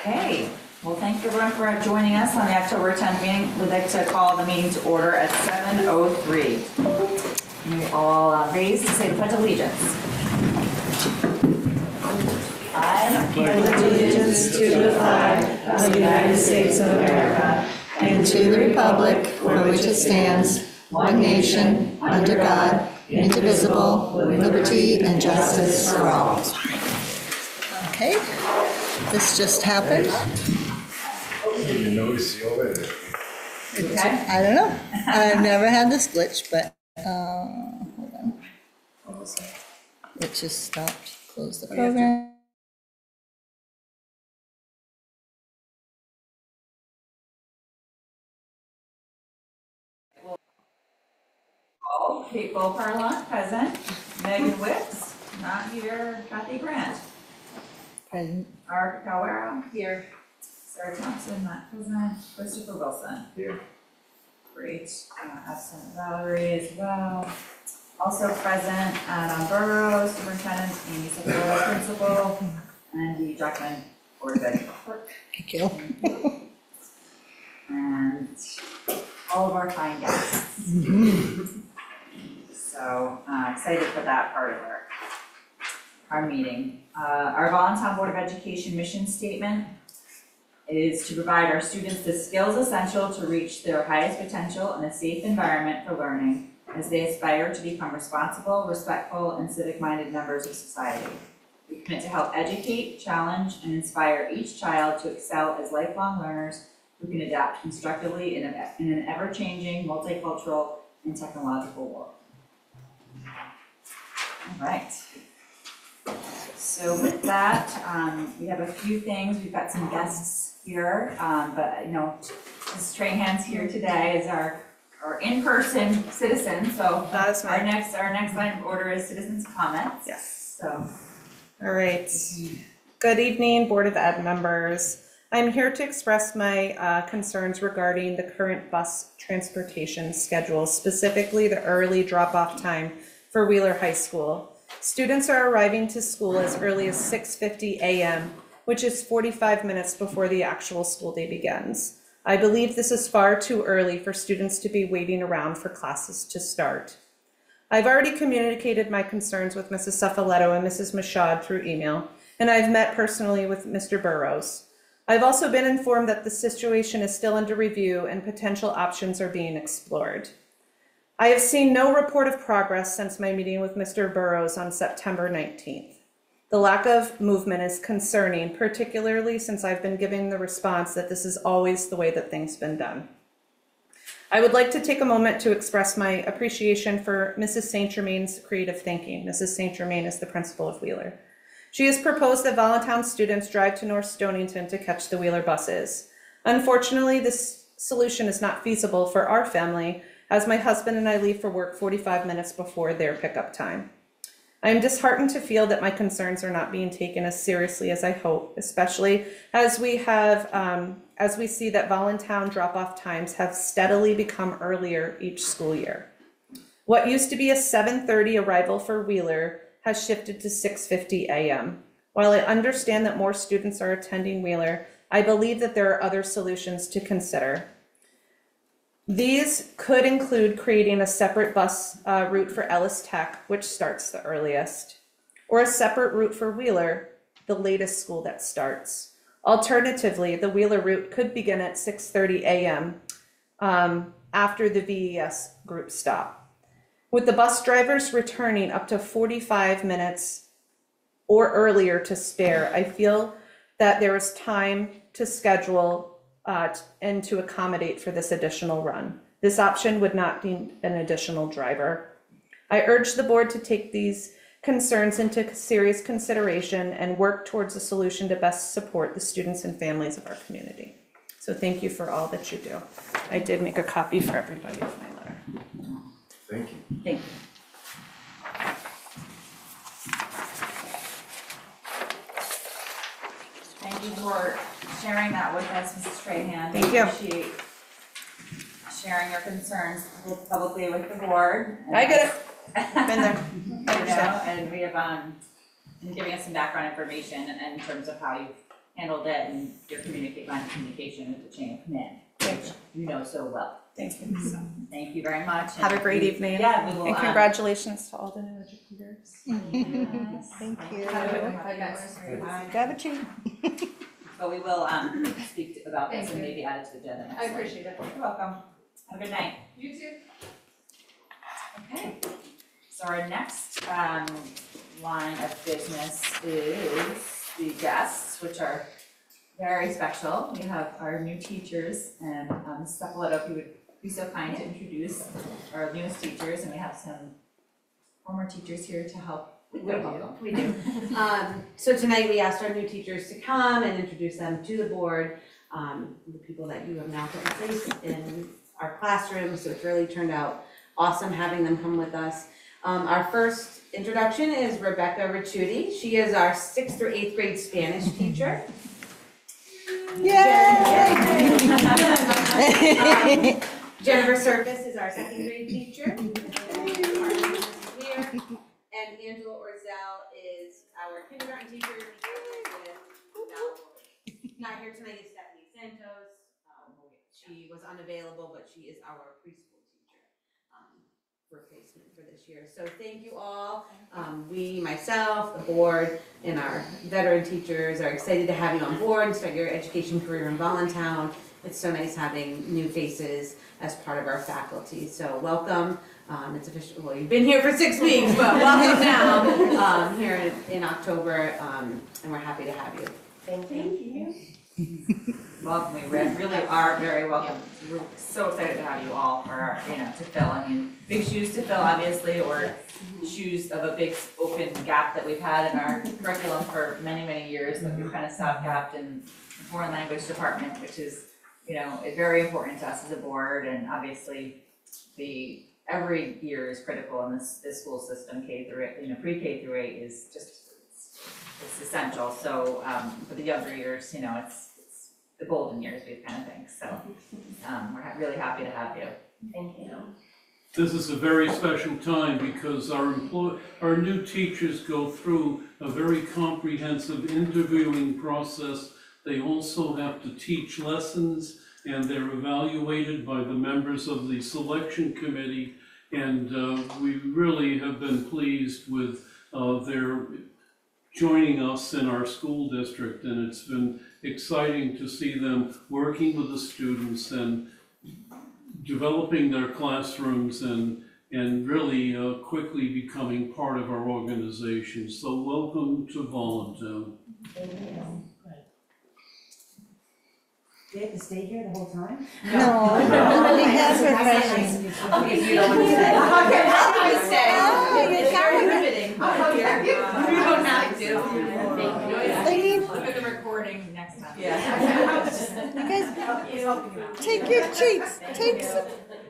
Okay, well, thank you everyone for joining us on the October 10th meeting. We'd like to call the meeting to order at 7:03. We all raise to say the Pledge of Allegiance. I pledge allegiance to the flag of the United States of America and to the republic for which it stands, one nation, under God, indivisible, with liberty and justice for all. Okay, this just happened. You notice the overhead. Okay. I don't know. I've never had this glitch, but hold on. It just stopped. Close the program. Kate Bullparlon, present. Megan Wicks, not here. Kathy Grant. Present. Art Cowero, here. Sarah Thompson, not present. Christopher Wilson. Here. Great. Absent Valerie as well. Also present, Adam Burrows, superintendent, Amy Sokola, principal, and Dee Druckman, board of ed clerk. Thank you. And all of our fine guests. So excited for that part of our meeting. Our Voluntown Board of Education mission statement is to provide our students the skills essential to reach their highest potential in a safe environment for learning as they aspire to become responsible, respectful, and civic-minded members of society. We commit to help educate, challenge, and inspire each child to excel as lifelong learners who can adapt constructively in an ever-changing, multicultural, and technological world. All right. So with that, we have a few things. We've got some guests here, but you know, Ms. Trahan's here today as our in-person citizen. So That's our next line of order is citizens' comments. Yes. So. All right. Good evening, Board of Ed members. I'm here to express my concerns regarding the current bus transportation schedule, specifically the early drop-off time for Wheeler High School. Students are arriving to school as early as 6:50 a.m., which is 45 minutes before the actual school day begins. I believe this is far too early for students to be waiting around for classes to start. I've already communicated my concerns with Mrs. Suffoletto and Mrs. Mashad through email, and I've met personally with Mr. Burrows. I've also been informed that the situation is still under review and potential options are being explored. I have seen no report of progress since my meeting with Mr. Burrows on September 19th. The lack of movement is concerning, particularly since I've been giving the response that this is always the way that things have been done. I would like to take a moment to express my appreciation for Mrs. St. Germain's creative thinking. Mrs. St. Germain is the principal of Wheeler. She has proposed that Voluntown students drive to North Stonington to catch the Wheeler buses. Unfortunately, this solution is not feasible for our family, as my husband and I leave for work 45 minutes before their pickup time. I am disheartened to feel that my concerns are not being taken as seriously as I hope, especially as we see that Voluntown drop-off times have steadily become earlier each school year. What used to be a 7:30 arrival for Wheeler has shifted to 6:50 a.m. While I understand that more students are attending Wheeler, I believe that there are other solutions to consider. These could include creating a separate bus route for Ellis Tech, which starts the earliest, or a separate route for Wheeler, the latest school that starts. Alternatively, the Wheeler route could begin at 6:30 a.m. After the VES group stop. With the bus drivers returning up to 45 minutes or earlier to spare, I feel that there is time to schedule and to accommodate for this additional run. This option would not be an additional driver. I urge the board to take these concerns into serious consideration and work towards a solution to best support the students and families of our community. So thank you for all that you do. I did make a copy for everybody of my letter. Thank you. Thank you. Thank you for sharing that with us, Mrs. Trahan. Thank you. Appreciate sharing your concerns publicly with the board. I get it. Been there. You know, and we have and giving us some background information in terms of how you've handled it and your line of communication with the chain of command, which you know so well. Thank you. So, thank you very much. Have a great evening. Yeah, we will. And congratulations to all the new educators. Thank you. Grab a treat. But we will speak about this and maybe add it to the agenda next I week. appreciate it. You're welcome. Have a good night. You too. Okay. So our next line of business is the guests, which are very special. We have our new teachers, and Stephaletto, if you would be so kind to introduce our newest teachers, and we have some former teachers here to help with their welcome. We do. So tonight we asked our new teachers to come and introduce them to the board, the people that you have now put in place in our classroom. So it's really turned out awesome having them come with us. Our first introduction is Rebecca Ricciuti. She is our 6th through 8th grade Spanish teacher. Yay! Jennifer Service is our 2nd grade teacher. And Angela Orzel is our kindergarten teacher. Not here tonight is Stephanie Santos. She was unavailable, but she is our preschool teacher replacement for this year. So thank you all. We, myself, the board, and our veteran teachers are excited to have you on board and start your education career in Voluntown. It's so nice having new faces as part of our faculty. So welcome. It's official. Well, you've been here for 6 weeks, but welcome now here in October, and we're happy to have you. Thank you. Welcome, we really are very welcome. We're so excited to have you all for, to fill. I mean, big shoes to fill, obviously, or shoes of a big open gap that we've had in our curriculum for many, many years that we've kind of stopgapped in the foreign language department, which is, very important to us as a board, and obviously every year is critical in this school system. K through 8, pre-K through 8 is just it's essential. So for the younger years, it's the golden years, we kind of think. So we're really happy to have you. Thank you. This is a very special time because our new teachers go through a very comprehensive interviewing process. They also have to teach lessons, and they're evaluated by the members of the selection committee. And we really have been pleased with their joining us in our school district, and it's been exciting to see them working with the students and developing their classrooms and really quickly becoming part of our organization. So welcome to Voluntown. Thank you. Do you have to stay here the whole time? No, nobody has refreshing. Okay, you don't want to stay. Okay, how do I say? Oh, you're It's very coming. riveting, but you don't have to. Look at the recording next time. Yeah. You guys, take your treats, take some.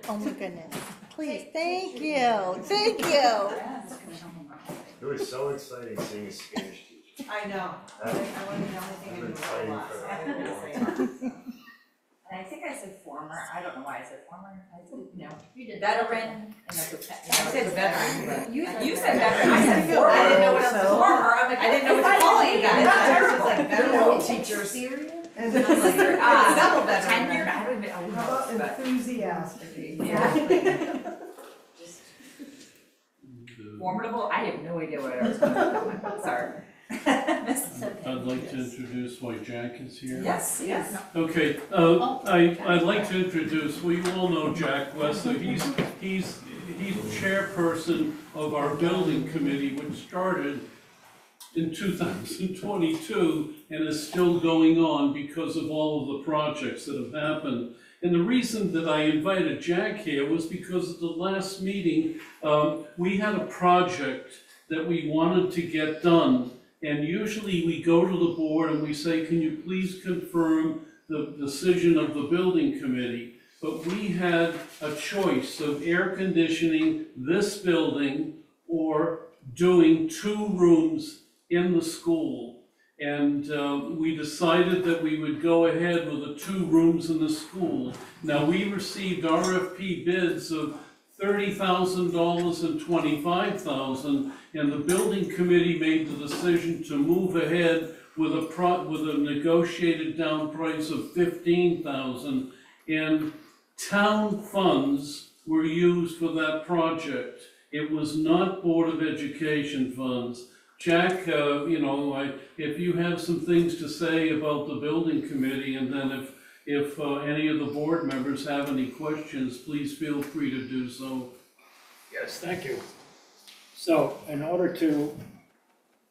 Oh my goodness, please, thank you, thank you. It was so exciting seeing a Spanish teacher. I know. I wasn't the only thing I I've been knew about fighting lots. for a long time. And I think I said former, I don't know why I said former, I said, You did. veteran, and that's a I said veteran, but. You said veteran, I said former. I didn't know what else to call it. Former, I'm like, I didn't know what to call you guys. Not I was terrible. just like, veteran teachers. Double veteran. tenured, I don't even, I don't know, but. Enthusiastic. Yeah. Formidable, I have no idea what I was going to do, sorry. I'd like to introduce why Jack is here. Yes, yes. Okay, I'd like to introduce, well, you all know Jack Wesley. He's chairperson of our building committee, which started in 2022 and is still going on because of all of the projects that have happened. And the reason that I invited Jack here was because at the last meeting, we had a project that we wanted to get done. And usually we go to the board and we say, can you please confirm the decision of the building committee? But we had a choice of air conditioning this building or doing 2 rooms in the school. And we decided that we would go ahead with the 2 rooms in the school. Now, we received RFP bids of $30,000 and $25,000, and the building committee made the decision to move ahead with a negotiated down price of $15,000, and town funds were used for that project. It was not Board of Education funds. Jack, if you have some things to say about the building committee, and then if any of the board members have any questions, please feel free to do so. Yes, thank you. So, in order to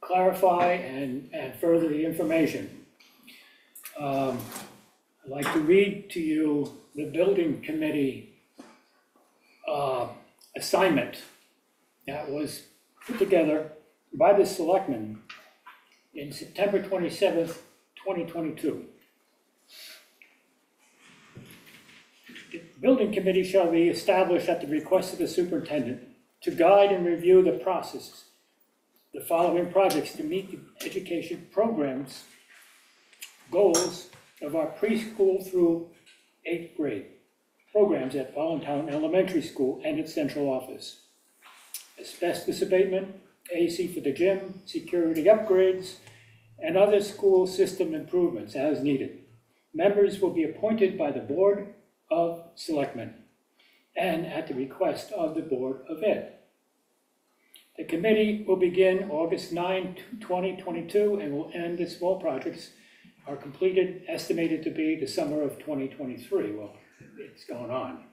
clarify and further the information, I'd like to read to you the building committee assignment that was put together by the selectmen in September 27th, 2022. The building committee shall be established at the request of the superintendent to guide and review the process, the following projects to meet the education programs goals of our preschool through 8th grade programs at Voluntown Elementary School and its central office. Asbestos abatement, AC for the gym, security upgrades, and other school system improvements as needed. Members will be appointed by the Board of Selectmen and at the request of the Board of Ed. The committee will begin August 9, 2022 and will end the small projects are completed, estimated to be the summer of 2023. Well, it's going on.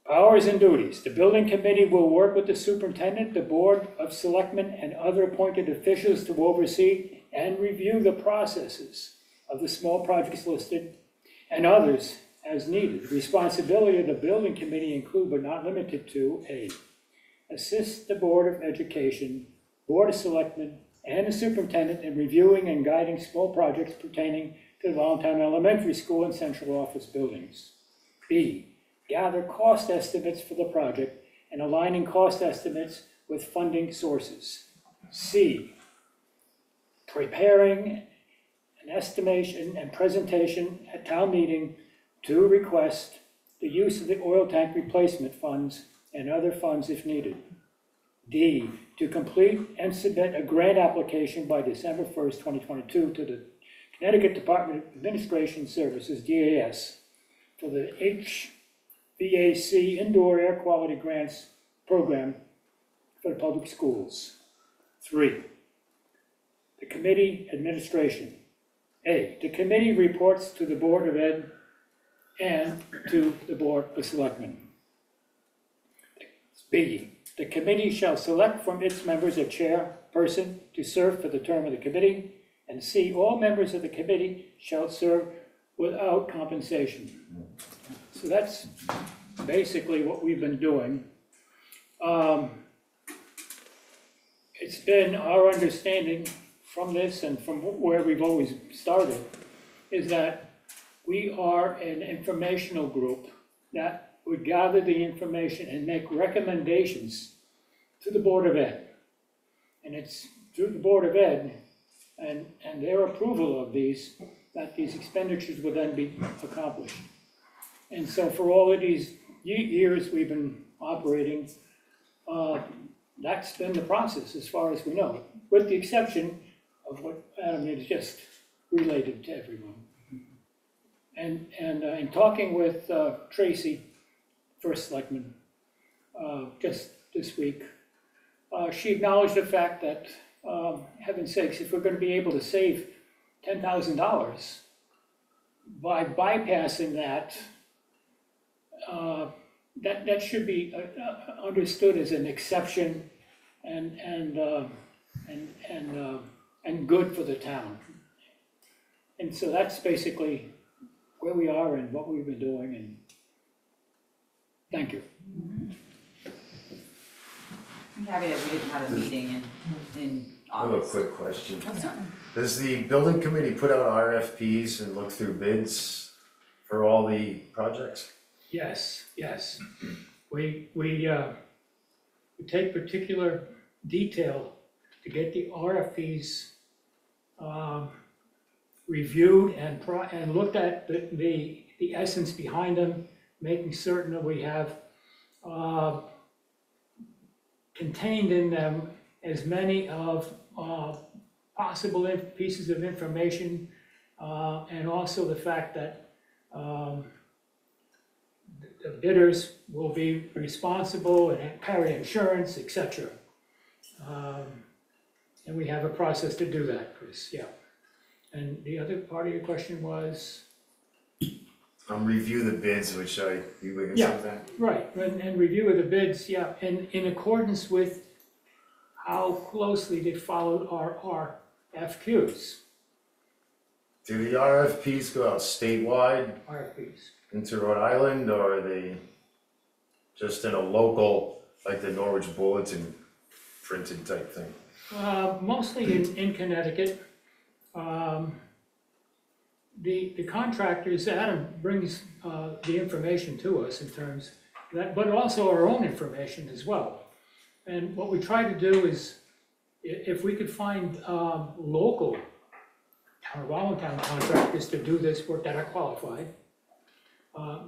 Powers and duties. The building committee will work with the superintendent, the Board of Selectmen, and other appointed officials to oversee and review the processes of the small projects listed and others as needed. The responsibility of the building committee include but not limited to A, assist the Board of Education, Board of Selectmen, and the superintendent in reviewing and guiding small projects pertaining to the Voluntown Elementary School and central office buildings. B, gather cost estimates for the project and aligning cost estimates with funding sources. C, preparing an estimation and presentation at town meeting to request the use of the oil tank replacement funds and other funds if needed. D, to complete and submit a grant application by December 1st, 2022 to the Connecticut Department of Administration Services, DAS, for the HVAC Indoor Air Quality Grants Program for the public schools. 3, the committee administration. A, the committee reports to the Board of Ed and to the Board of Selectmen. B, the committee shall select from its members a chairperson to serve for the term of the committee. And C, all members of the committee shall serve without compensation. So that's basically what we've been doing. It's been our understanding from this and from where we've always started is that we are an informational group that would gather the information and make recommendations to the Board of Ed. And it's through the Board of Ed and their approval of these that these expenditures will then be accomplished. And so for all of these years we've been operating, that's been the process as far as we know, with the exception of what Adam has just related to everyone. And in talking with Tracy, First Selectman, just this week, she acknowledged the fact that, heaven's sakes, if we're going to be able to save $10,000 by bypassing that, that should be understood as an exception and good for the town. And so that's basically where we are and what we've been doing, and thank you. I'm happy that we didn't have a meeting in I have a August. quick question. Does the building committee put out RFPs and look through bids for all the projects? Yes, yes. We take particular detail to get the RFPs reviewed and looked at the essence behind them, making certain that we have contained in them as many of possible pieces of information, and also the fact that the bidders will be responsible and carry insurance, et cetera. And we have a process to do that, Chris, yeah. And the other part of your question was? Review the bids, which you were gonna Yeah. say that? Right, and review of the bids, yeah, and in accordance with how closely they followed our RFQs, Do the RFPs go out statewide RFPs. into Rhode Island, or are they just in a local, like the Norwich Bulletin printed type thing? Mostly in Connecticut. The contractors, Adam brings the information to us in terms of that, but also our own information as well. And what we try to do is, if we could find local town of Allentown contractors to do this work that are qualified,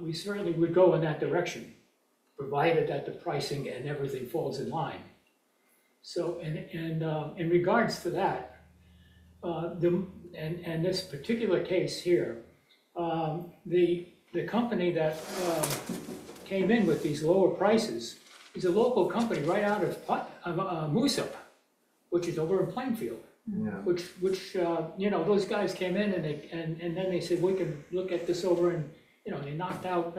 we certainly would go in that direction, provided that the pricing and everything falls in line. So, in regards to that, and this particular case here, the company that came in with these lower prices is a local company right out of Moosup, which is over in Plainfield. Yeah. Which you know, those guys came in and then they said, we can look at this over, and you know, they knocked out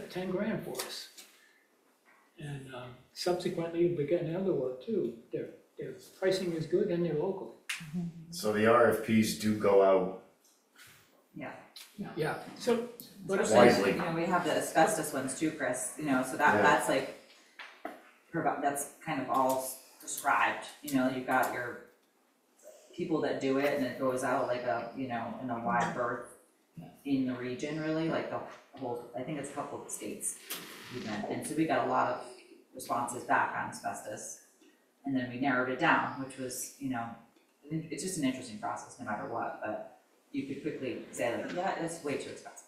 10 grand for us. And subsequently, we're getting other work too. Their pricing is good and they're local. So the RFPs do go out Yeah. Yeah, so, but Especially, widely. you know, we have the asbestos ones too, Chris, you know, so that's like, that's kind of all prescribed, you know, you've got your people that do it and it goes out like a, you know, in a wide berth in the region really, like the whole, I think it's a couple of states even, and so we got a lot of responses back on asbestos. And then we narrowed it down, which was, you know, it's just an interesting process no matter what, but you could quickly say like, yeah, it's way too expensive.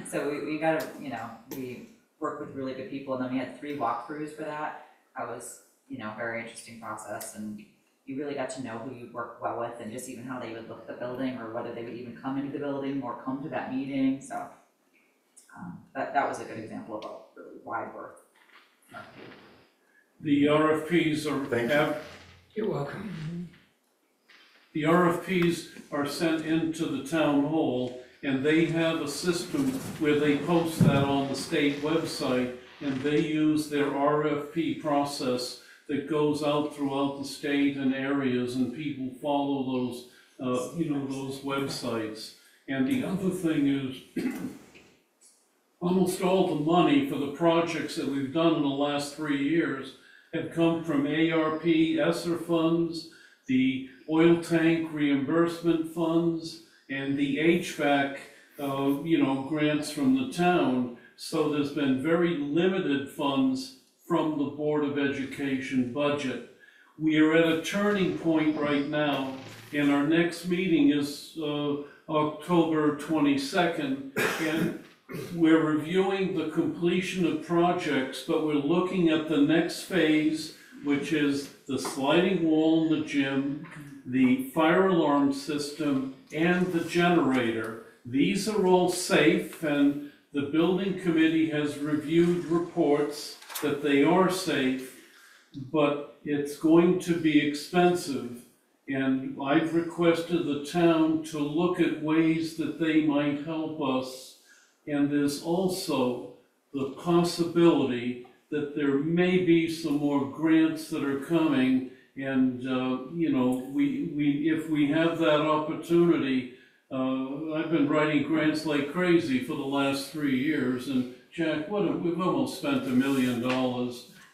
So we gotta, you know, we worked with really good people, and then we had 3 walkthroughs for that. That was, you know, very interesting process, and you really got to know who you worked well with, and just even how they would look at the building, or whether they would even come into the building or come to that meeting, so. That was a good example of a really wide berth. The RFPs are, Thank you. you're welcome. the RFPs are sent into the town hall, and they have a system where they post that on the state website, and they use their RFP process that goes out throughout the state and areas, and people follow those, you know, those websites. And the other thing is, almost all the money for the projects that we've done in the last 3 years have come from ARP, ESSER funds, the oil tank reimbursement funds, and the HVAC, you know, grants from the town. So there's been very limited funds from the Board of Education budget. We are at a turning point right now, and our next meeting is October 22nd, and we're reviewing the completion of projects, but we're looking at the next phase, which is the sliding wall in the gym, the fire alarm system, and the generator. These are all safe, and the building committee has reviewed reports that they are safe, but it's going to be expensive. And I've requested the town to look at ways that they might help us. And there's also the possibility that there may be some more grants that are coming, and you know, if we have that opportunity, I've been writing grants like crazy for the last 3 years, and Jack, we've almost spent $1 million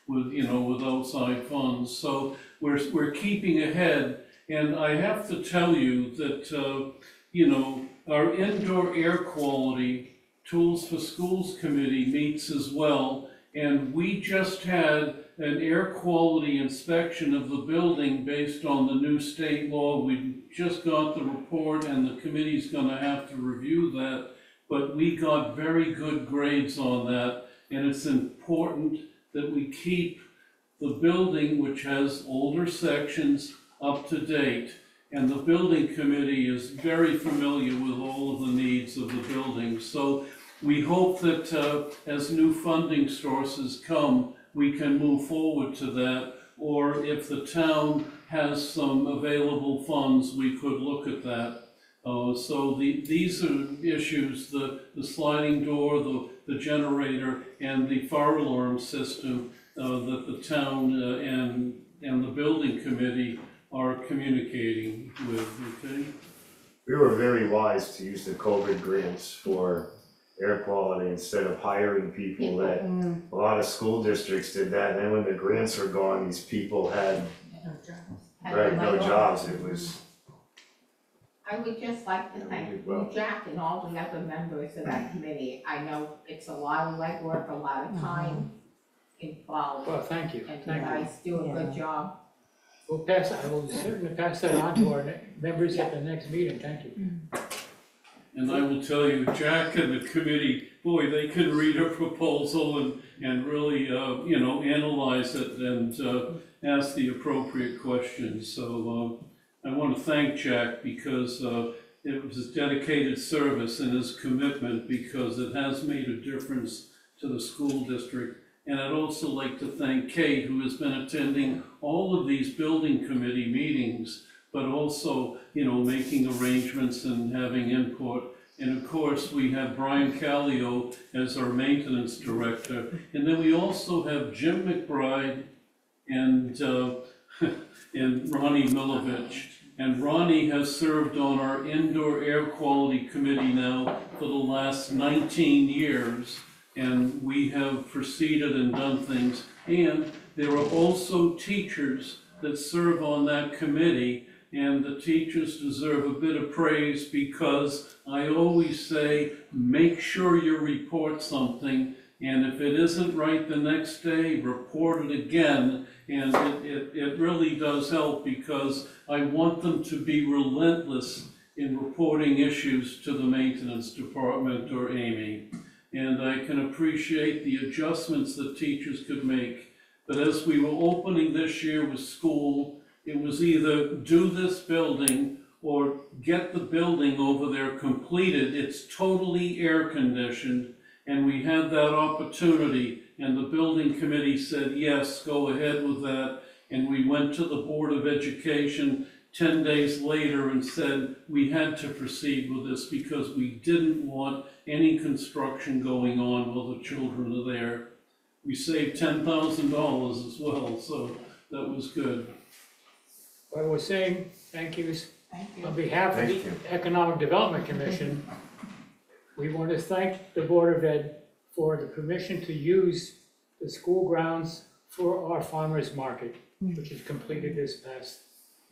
with, you know, with outside funds, so we're keeping ahead. And I have to tell you that you know, our indoor air quality Tools for Schools Committee meets as well, and we just had an air quality inspection of the building based on the new state law. We just got the report, and the committee's gonna have to review that, but we got very good grades on that, and it's important that we keep the building, which has older sections, up to date. And the building committee is very familiar with all of the needs of the building. So we hope that as new funding sources come, we can move forward to that. Or if the town has some available funds, we could look at that. So these are issues, the sliding door, the generator, and the fire alarm system that the town and the building committee are communicating with, okay? We were very wise to use the COVID grants for air quality instead of hiring people that, a lot of school districts did that, and then when the grants were gone, these people had, no jobs, it was, I would just like to thank did well. you, Jack, and all the other members of that committee. I know it's a lot of legwork, a lot of time involved, Well, thank you, and you thank you. guys do a good job. I will certainly pass that on to our members at the next meeting, thank you. And I will tell you, Jack and the committee, boy, they can read a proposal and really, analyze it and ask the appropriate questions. So I want to thank Jack because it was his dedicated service and his commitment, because it has made a difference to the school district. And I'd also like to thank Kate, who has been attending all of these building committee meetings, but also, making arrangements and having input. And of course, we have Brian Callio as our maintenance director. And then we also have Jim McBride and Ronnie Milovich. And Ronnie has served on our indoor air quality committee now for the last 19 years. And we have proceeded and done things. And there are also teachers that serve on that committee, and the teachers deserve a bit of praise, because I always say, make sure you report something, and if it isn't right the next day, report it again. And it really does help, because I want them to be relentless in reporting issues to the maintenance department or Amy. And I can appreciate the adjustments that teachers could make. But as we were opening this year with school, it was either do this building or get the building over there completed. It's totally air conditioned, and we had that opportunity, and the building committee said, yes, go ahead with that. And we went to the Board of Education 10 days later and said we had to proceed with this because we didn't want any construction going on while the children are there. We saved $10,000 as well, so that was good. Well, we're saying thank yous Thank you. on behalf of Thank the you. Economic Development Commission. We want to thank the Board of Ed for the permission to use the school grounds for our farmers market, which is completed this past.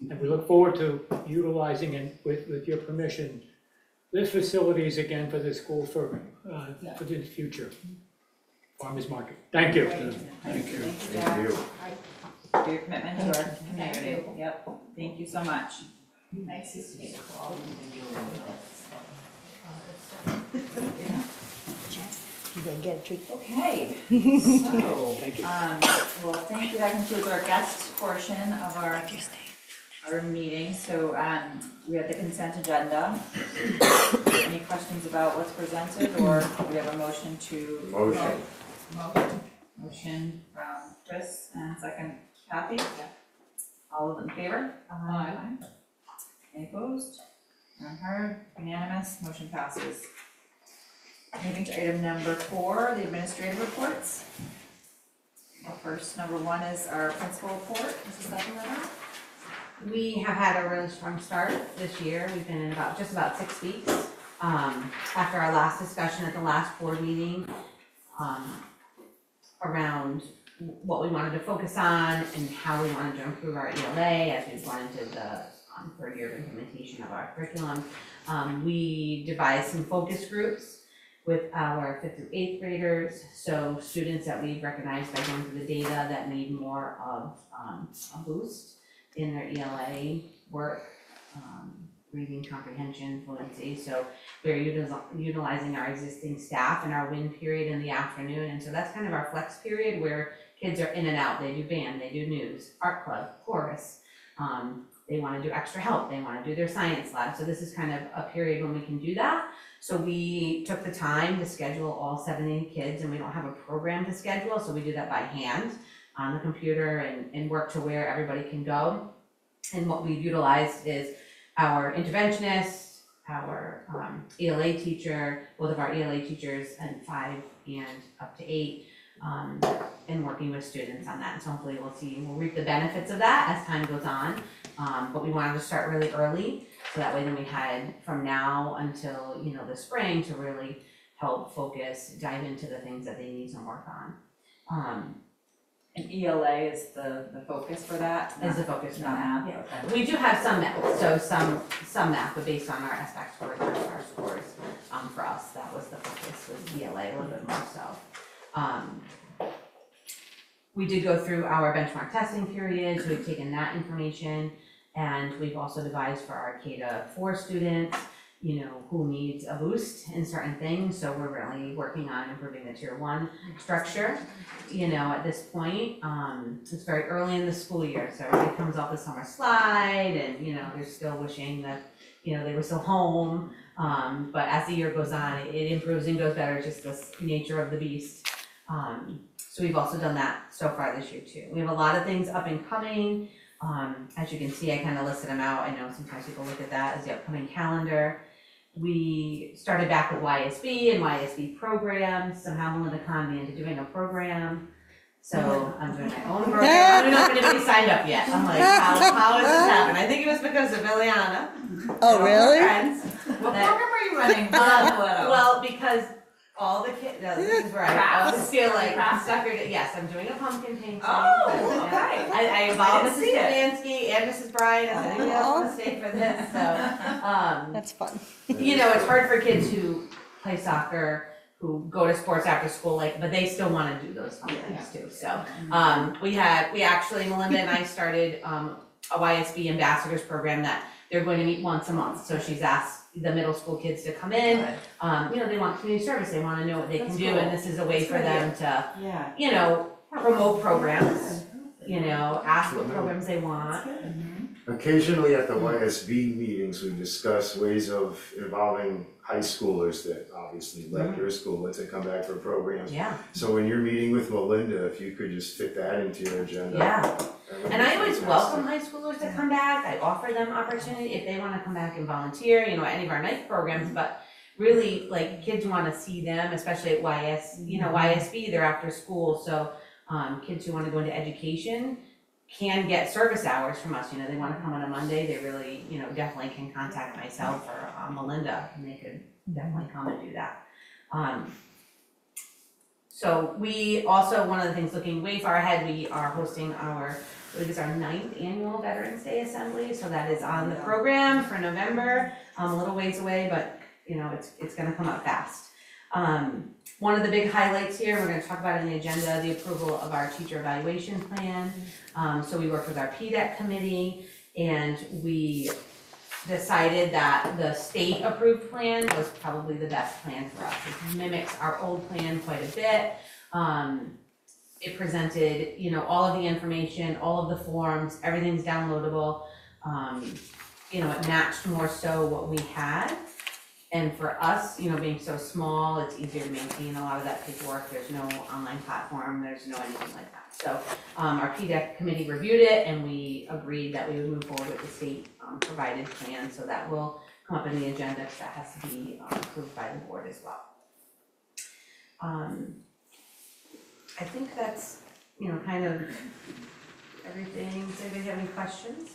And we look forward to utilizing it with your permission, this facilities again for the school for the future. Farmers market. Thank you. Thank you. Thank you. For your commitment to our community. Yep, thank you so much. Nice to see you all. You gonna get a treat? Okay, so, Thank you. well, thank you, that concludes our guest portion of our meeting. So, we have the consent agenda. Any questions about what's presented, or do we have a motion to? Motion. Motion from Chris and second Kathy. All in favor? Aye. Any opposed? None heard, unanimous, motion passes. Moving to item number 4, the administrative reports. Well, first, number 1 is our principal report, Mrs. Stefan. We have had a really strong start this year. We've been in just about 6 weeks. After our last discussion at the last board meeting, around what we wanted to focus on and how we wanted to improve our ELA as we went into the third year of implementation of our curriculum. We devised some focus groups with our 5th through 8th graders, so students that we've recognized by going through the data that need more of a boost in their ELA work. reading comprehension, fluency. So we're utilizing our existing staff in our WIN period in the afternoon. And so that's kind of our flex period where kids are in and out. They do band, they do news, art club, chorus. They want to do extra help. They want to do their science lab. So this is kind of a period when we can do that. So we took the time to schedule all 70 kids, and we don't have a program to schedule. So we do that by hand on the computer and work to where everybody can go. And what we've utilized is our interventionist, our ELA teacher, both of our ELA teachers, and 5 and up to 8, and working with students on that. And so hopefully we'll reap the benefits of that as time goes on. But we wanted to start really early, so that way then we had from now until, the spring to really help focus, dive into the things that they need some work on. And ELA is the focus for that? Is the focus for Not that. math, Yeah. okay. We do have some math, so some math, but based on our SBAC scores, our scores, for us, that was the focus, was ELA a little bit more so. We did go through our benchmark testing period, so we've taken that information, and we've also devised for our K-4 students, who needs a boost in certain things, so we're really working on improving the tier 1 structure, at this point. It's very early in the school year, so everybody comes off the summer slide, and, they're still wishing that, they were still home, but as the year goes on, it improves and goes better, just the nature of the beast. So we've also done that so far this year too. We have a lot of things up and coming. As you can see, I kind of listed them out. I know sometimes people look at that as the upcoming calendar. We started back with YSB and YSB programs. Somehow Melinda conned me into doing a program. So I'm doing my own program. I don't know if anybody signed up yet. I'm like, how is this happening? I think it was because of Ileana. Oh, really? Friends. What program are you running? Well, because all the kids, no, this is where I always feel like Crafts? suckered. Yes, I'm doing a pumpkin painting. Oh, okay. I involved I Mrs. didn't see it. Stefanski and Mrs. Bryan. I said, anybody else want to stay for this? So, That's fun. it's hard for kids who play soccer, who go to sports after school, but they still want to do those fun things too. So, we actually, Melinda and I started a YSB ambassadors program that they're going to meet once a month. So she's asked the middle school kids to come in. They want community service, they want to know what they can do, and this is a way for them to, promote programs, ask what programs they want. Occasionally at the YSB meetings, we discuss ways of involving high schoolers that obviously left their school, but to come back for programs. Yeah, So when you're meeting with Melinda, if you could just fit that into your agenda. yeah. that would And be I always fantastic. welcome high schoolers to come back. I offer them opportunity if they want to come back and volunteer, at any of our night programs, but really, kids want to see them, especially at YSB, they're after school, so, kids who want to go into education can get service hours from us, they want to come on a Monday, they really, definitely can contact myself or Melinda, and they could definitely come and do that. So we also, one of the things looking way far ahead, we are hosting I believe it's our 9th annual Veterans Day Assembly, so that is on the program for November, a little ways away, but it's gonna come up fast. One of the big highlights here, we're gonna talk about in the agenda, the approval of our teacher evaluation plan. So we worked with our PDEC committee, and we decided that the state approved plan was probably the best plan for us. It mimics our old plan quite a bit. It presented, all of the information, all of the forms, everything's downloadable. It matched more so what we had. And for us, being so small, it's easier to maintain a lot of that paperwork. There's no online platform, there's no anything like that. So our PDEC committee reviewed it, and we agreed that we would move forward with the state provided plan. So that will come up in the agenda, because that has to be approved by the board as well. I think that's, kind of everything. Does anybody have any questions?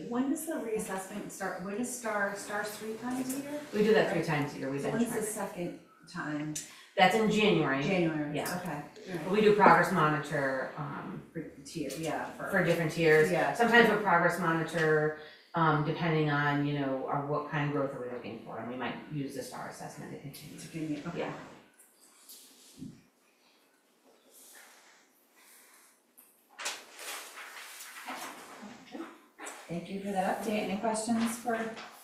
When does the reassessment start? When does stars 3 times a year? We do that 3 times a year. We So when's the benchmark. second time? That's in January. January, Yeah. okay. But we do progress monitor For tier, yeah, for different tiers. Yeah. Sometimes we progress monitor depending on, what kind of growth are we looking for, and we might use the STAR assessment to continue. okay. Yeah. Thank you for that update. Any questions for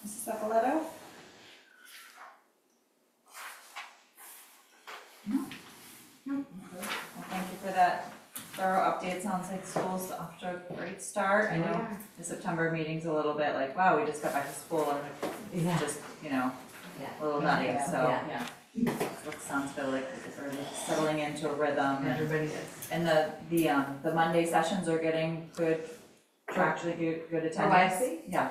Mrs. Sapoletto? No? No. Well, thank you for that thorough update. Sounds like school's off to a great start. I know the September meeting's a little bit like, wow, we just got back to school and it's just, you know, a little nutty, so. Yeah, It sounds good, like we're settling into a rhythm. everybody is. And the Monday sessions are getting good, actually good attendance? YFC? Yeah.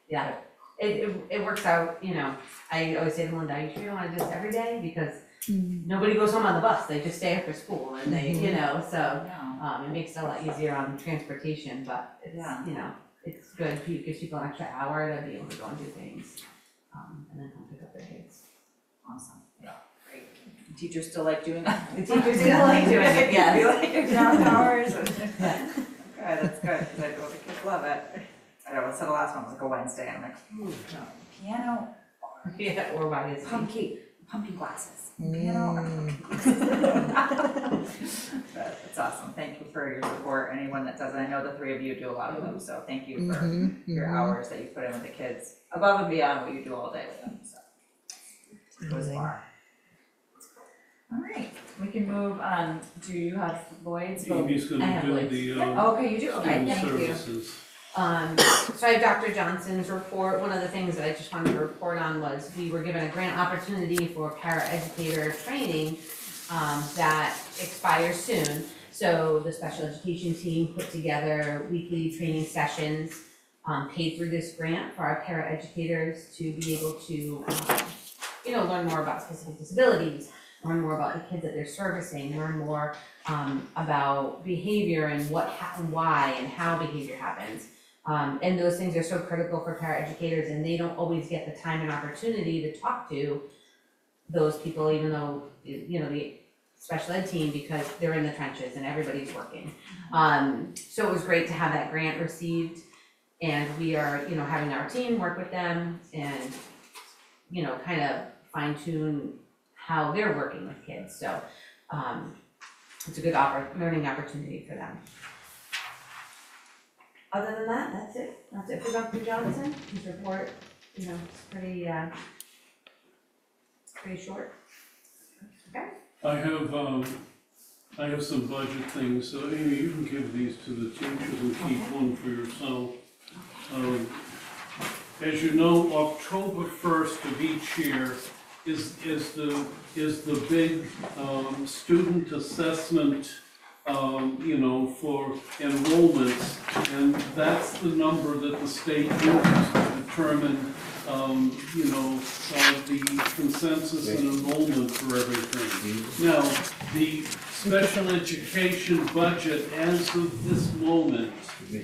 Yeah, it works out, you know, I always say to Melinda, you sure you don't wanna do this every day? Because nobody goes home on the bus, they just stay after school and they, you know, so, Yeah. it makes it a lot easier on transportation, but it's, Yeah. you know, it's good, it gives people an extra hour to be able to go and do things, and then come pick up their kids. Awesome. Yeah. Great. Teachers still like doing that? The teachers still like doing it, yes. You like your down hours? Yeah. Good, that's good, because I know the kids love it. I know, so the last one was like a Wednesday, and I'm like, ooh, no, piano Yeah, or why is pumpkin glasses. Piano. But it's awesome. Thank you for your support. Anyone that does it, I know the three of you do a lot of them, so thank you for your hours that you put in with the kids, above and beyond what you do all day with them, so. It goes far. All right, we can move on. Do you have Lloyd's? Amy's I gonna have do Lloyd's. the, Oh, okay, you do, okay, student thank you. services. So I have Dr. Johnson's report. One of the things that I just wanted to report on was we were given a grant opportunity for paraeducator training that expires soon. So the special education team put together weekly training sessions paid through this grant for our paraeducators to be able to, you know, learn more about specific disabilities, learn more about the kids that they're servicing, learn more about behavior and why and how behavior happens. And those things are so critical for paraeducators, and they don't always get the time and opportunity to talk to those people, even though, you know, the special ed team, because they're in the trenches and everybody's working. So it was great to have that grant received, and we are, you know, having our team work with them and, you know, kind of fine tune how they're working with kids. So it's a good learning opportunity for them. Other than that, that's it. That's it for Dr. Johnson. His report, you know, is pretty short. Okay. I have some budget things, so Amy, you can give these to the teachers and keep one for yourself. As you know, October 1st of each year is the big student assessment, you know, for enrollments, and that's the number that the state uses to determine, you know, the consensus and enrollment for everything. Now, the special education budget as of this moment, we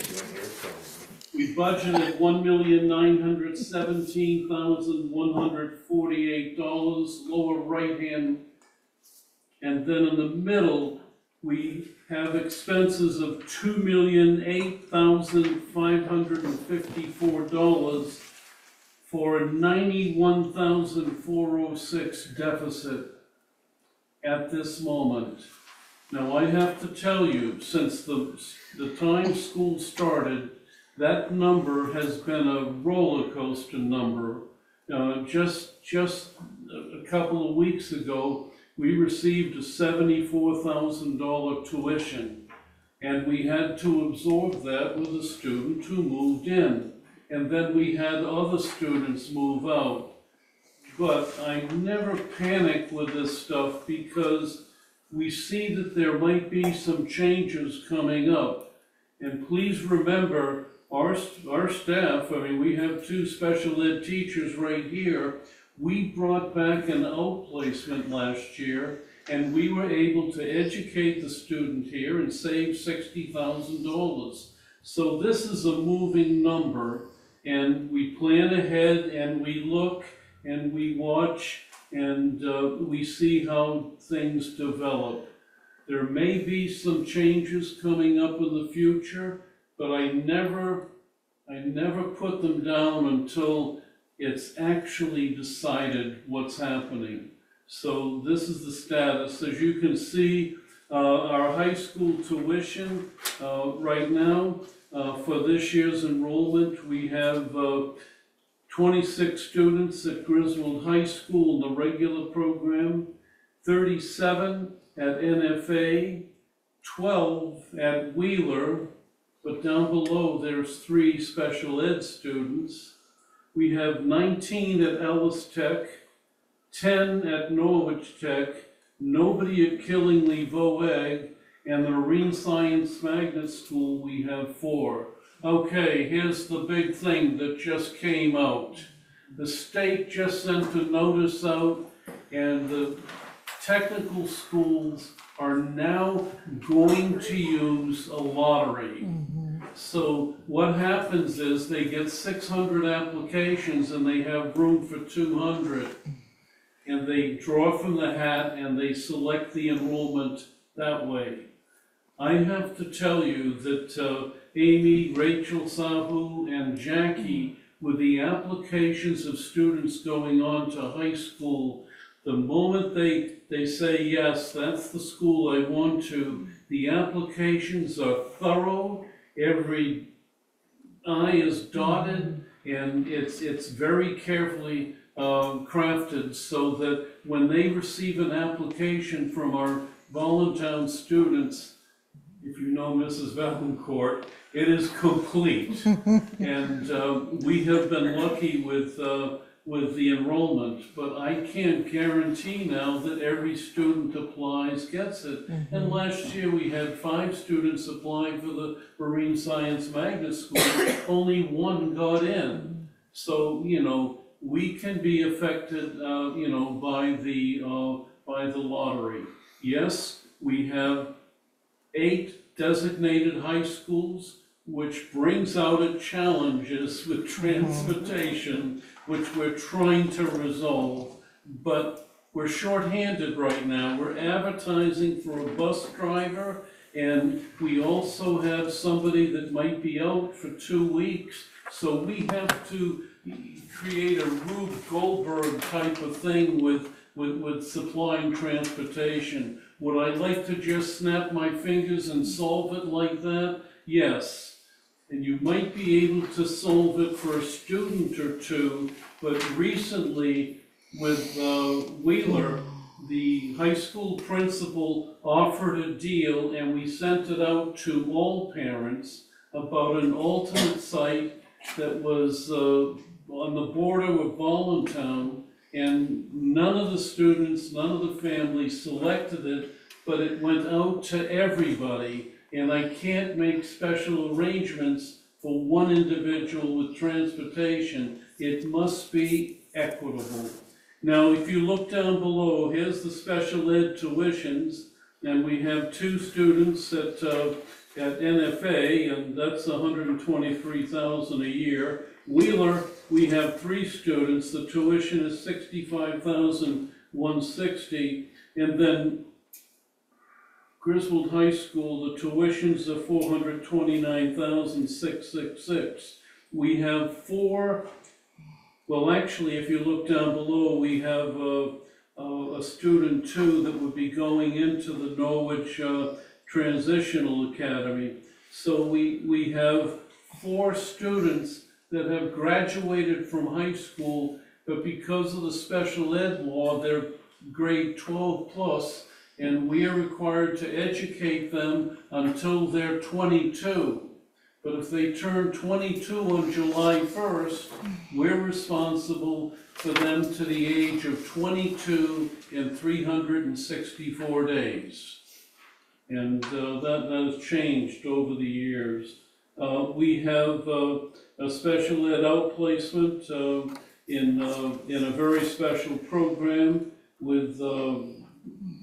budgeted $1,917,148, lower right hand, and then in the middle, we have expenses of $2,008,554 for a $91,406 deficit at this moment. Now, I have to tell you, since the time school started, that number has been a roller coaster number. Just a couple of weeks ago, we received a $74,000 tuition, and we had to absorb that with a student who moved in. And then we had other students move out. But I never panic with this stuff because we see that there might be some changes coming up. And please remember, our staff, I mean, we have 2 special ed teachers right here. We brought back an outplacement last year, and we were able to educate the student here and save $60,000. So this is a moving number, and we plan ahead, and we look, and we watch, and we see how things develop. There may be some changes coming up in the future, but I never put them down until it's actually decided what's happening. So this is the status. As you can see, our high school tuition right now, For this year's enrollment, we have 26 students at Griswold High School in the regular program, 37 at NFA, 12 at Wheeler, but down below there's 3 special ed students. We have 19 at Ellis Tech, 10 at Norwich Tech, nobody at Killingly VOAG, and the Marine Science Magnet School we have 4. Okay, here's the big thing that just came out. The state just sent a notice out, and the technical schools are now going to use a lottery. So what happens is they get 600 applications and they have room for 200. And they draw from the hat and they select the enrollment that way. I have to tell you that Amy, Rachel, Sahu, and Jackie, with the applications of students going on to high school, the moment they say, yes, that's the school I want to, the applications are thorough, every I is dotted, and it's very carefully crafted so that when they receive an application from our Voluntown students, if you know Mrs. Valancourt, it is complete. And we have been lucky with the enrollment, but I can't guarantee now that every student applies gets it. And last year we had 5 students applying for the Marine Science Magnet School, only 1 got in. So, you know, we can be affected, you know, by the lottery. Yes, we have 8 designated high schools, which brings out challenges with transportation, which we're trying to resolve, but we're shorthanded right now. We're advertising for a bus driver, and we also have somebody that might be out for 2 weeks, so we have to create a Rube Goldberg type of thing with supplying transportation. Would I like to just snap my fingers and solve it like that? Yes. And you might be able to solve it for a student or 2, but recently with Wheeler, the high school principal offered a deal, and we sent it out to all parents about an alternate site that was on the border with Voluntown, and none of the students, none of the families selected it, but it went out to everybody. And I can't make special arrangements for one individual with transportation. It must be equitable. Now, if you look down below, here's the special ed tuitions, and we have 2 students at NFA, and that's $123,000 a year. Wheeler, we have 3 students. The tuition is $65,160, and then Griswold High School, the tuitions are $429,666. We have 4, well, actually, if you look down below, we have a student too that would be going into the Norwich Transitional Academy. So we have 4 students that have graduated from high school, but because of the special ed law, they're grade 12 plus, and we are required to educate them until they're 22. But if they turn 22 on July 1st, we're responsible for them to the age of 22 in 364 days. And that has changed over the years. We have a special ed outplacement in a very special program with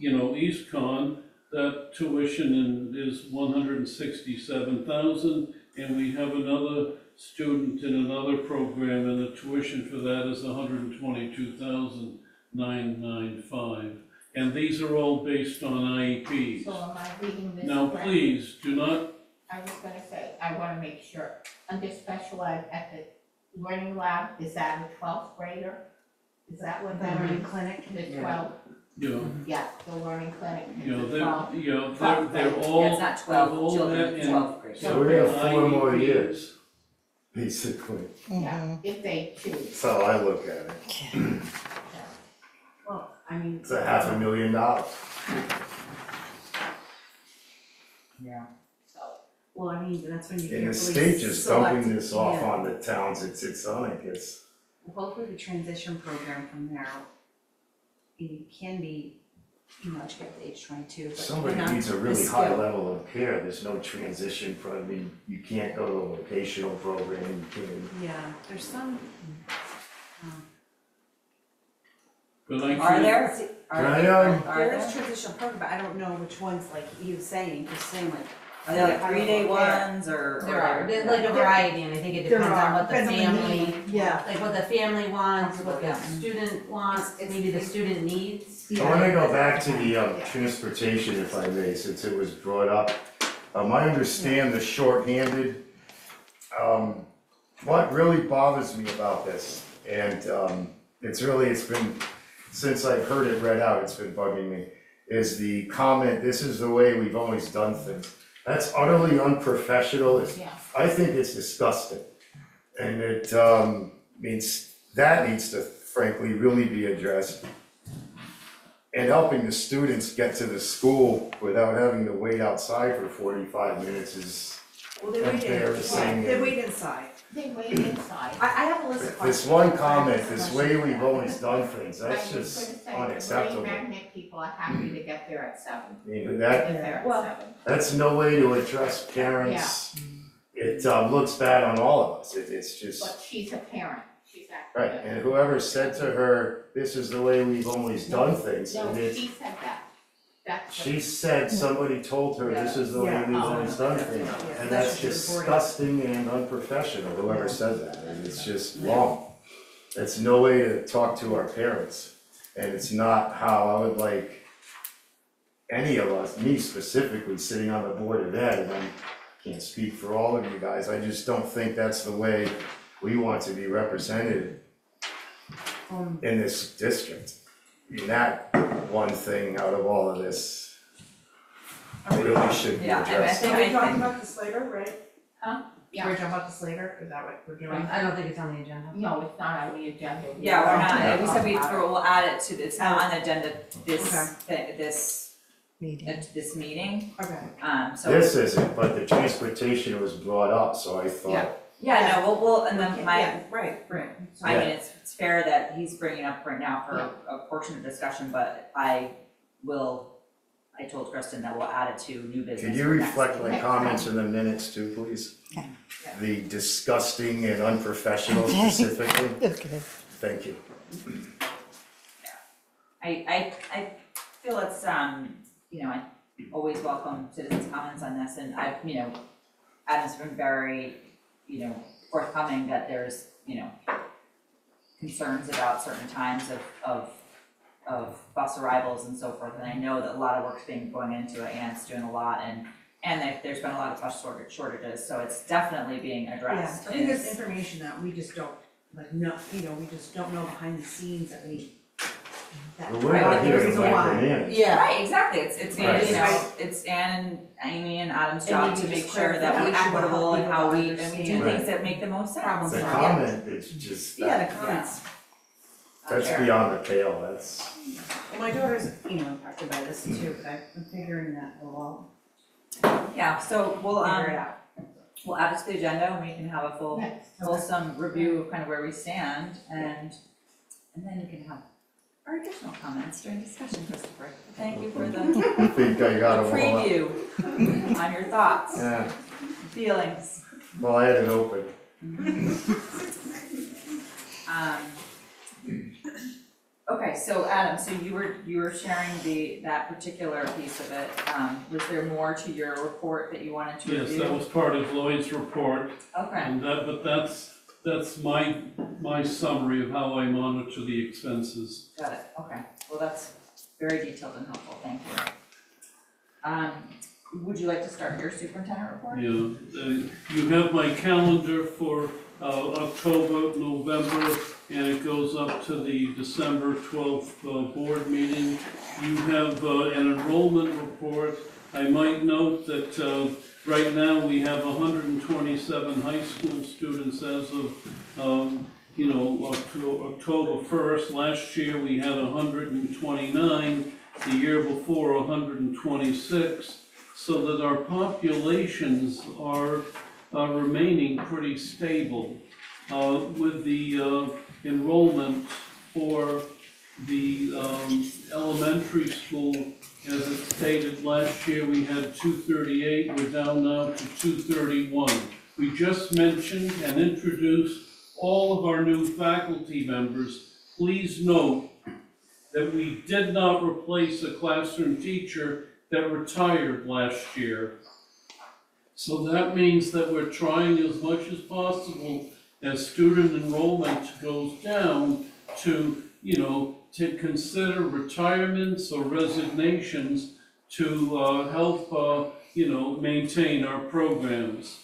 EastCon. That tuition is $167,000, and we have another student in another program, and the tuition for that is $122,995. And these are all based on IEPs. So am I reading this Now, correctly? please, do not, I was gonna say, I wanna make sure, under special ed at the learning lab, is that a 12th grader? Is that what that Veteran is? clinic. The 12, you know, Yeah, the learning clinic. you know, Well, they're all, Yeah, it's not 12 all children, met it's in- 12th grade. So we have 4 more IEP. years, basically. Yeah, if they choose. That's how I look at it. Well, I mean. It's $500,000. Yeah. So, Well, I mean, that's when you And the carefully state just select- dumping this off yeah. on the towns it's on, I guess. Well, hopefully the transition program from there, it can be, you know, to get to age 22, but Somebody you know, needs a really the high skill. level of care, there's no transition from, I mean, you can't go to a vocational program, you can't. Yeah, there's some, but I Are can, there? Can I, Are there is there? transitional program, but I don't know which ones, like he was saying, like. Are they like 3-day Yeah. ones or? There are, there's yeah. like a variety, and I think it There depends on are, what the depends on the family, need. Yeah. like what the family wants, what the Yeah. student wants, It's- maybe the student needs. I wanna go back to the transportation if I may, since it was brought up. I understand the shorthanded. What really bothers me about this, and it's been, since I've heard it read out, it's been bugging me, is the comment, this is the way we've always done things. That's utterly unprofessional, yeah. I think it's disgusting. And it means, that needs to frankly really be addressed. And helping the students get to the school without having to wait outside for 45 minutes is Well, they wait embarrassing. they wait inside. They wait inside. I have a list of questions. This one comment, this way we've always done things, that's I was just gonna say, unacceptable. the Marine Magnet people are happy to get there at 7. I mean, Get that, there at Well, 7. that's no way to address parents. It looks bad on all of us, it's just. But she's a parent, she's actually. Right, and whoever said to her, this is the way we've always done things, No, and it's, she said that. That's. she said somebody told her this is the way Yeah. we've always done things. Yeah. And That's that's just reported. disgusting and unprofessional, whoever said that, and it's just wrong. It's no way to talk to our parents, and it's not how I would like any of us, me specifically, sitting on the board of ed, and I can't speak for all of you guys, I just don't think that's the way we want to be represented in this district. I mean, that one thing out of all of this really should be Yeah, and I addressed. think, Are we talking about this later, right? Yeah. We're talking about this later, is that what we're doing? I don't think it's on the agenda. No, it's not on the agenda. yeah, we're not, we said Yeah. we'll add it to, it's not on the agenda this, Okay. this meeting, Okay. so. This isn't, but the transportation was brought up, so I Yeah. thought, Yeah, no, we'll, and then Yeah, right. I mean, it's fair that he's bringing up right now for a portion of discussion, but I told Kristen that we'll add it to new business. could you for next reflect week. my comments in the minutes too, please? Okay. The disgusting and unprofessional specifically, Okay. thank you. I feel it's, you know, I always welcome citizens' comments on this, and I've, you know, Adam's been very, you know, forthcoming that there's, you know, concerns about certain times of bus arrivals and so forth, and I know that a lot of work's going into it, and it's doing a lot, and there's been a lot of bus shortages, so it's definitely being Yeah, addressed. I think there's information that we just don't, like, know, you know, we just don't know behind the scenes that we. that- But we're not Right, here there's to a why. micromanage. Yeah. Right, exactly, it's, Right. you know, it's Ann and Amy and Adam's And job maybe to make just sure that we're clarification will equitable help and how people we do understand. things that make the most sense. Problem The solve. comment is just, Yeah, that, the comments. that's Fair. beyond the pale, that's, Well, my daughter's, you know, impacted by this too, but I'm figuring that we'll all Yeah, so we'll, figure it out. we'll add it to the agenda and we can have a full, Next. fulsome review of kind of where we stand and then you can have our additional comments during discussion, Christopher. Thank you for the I think I got them all up. preview on your thoughts, Yeah, feelings. well, I had it open. Okay, so Adam, so you were sharing that particular piece of it. Was there more to your report that you wanted to yes, review? that was part of Lloyd's report, Okay, and but that's my summary of how I monitor the expenses. got it, okay. Well, that's very detailed and helpful, thank you. Would you like to start your superintendent report? You have my calendar for October, November, and it goes up to the December 12th board meeting. You have an enrollment report. I might note that right now we have 127 high school students as of October 1st. Last year we had 129, the year before 126, so that our populations are remaining pretty stable. With the enrollment for the elementary school, as it stated, last year we had 238, we're down now to 231. We just mentioned and introduced all of our new faculty members. Please note that we did not replace a classroom teacher that retired last year. So that means that we're trying as much as possible as student enrollment goes down to, to consider retirements or resignations to help, maintain our programs.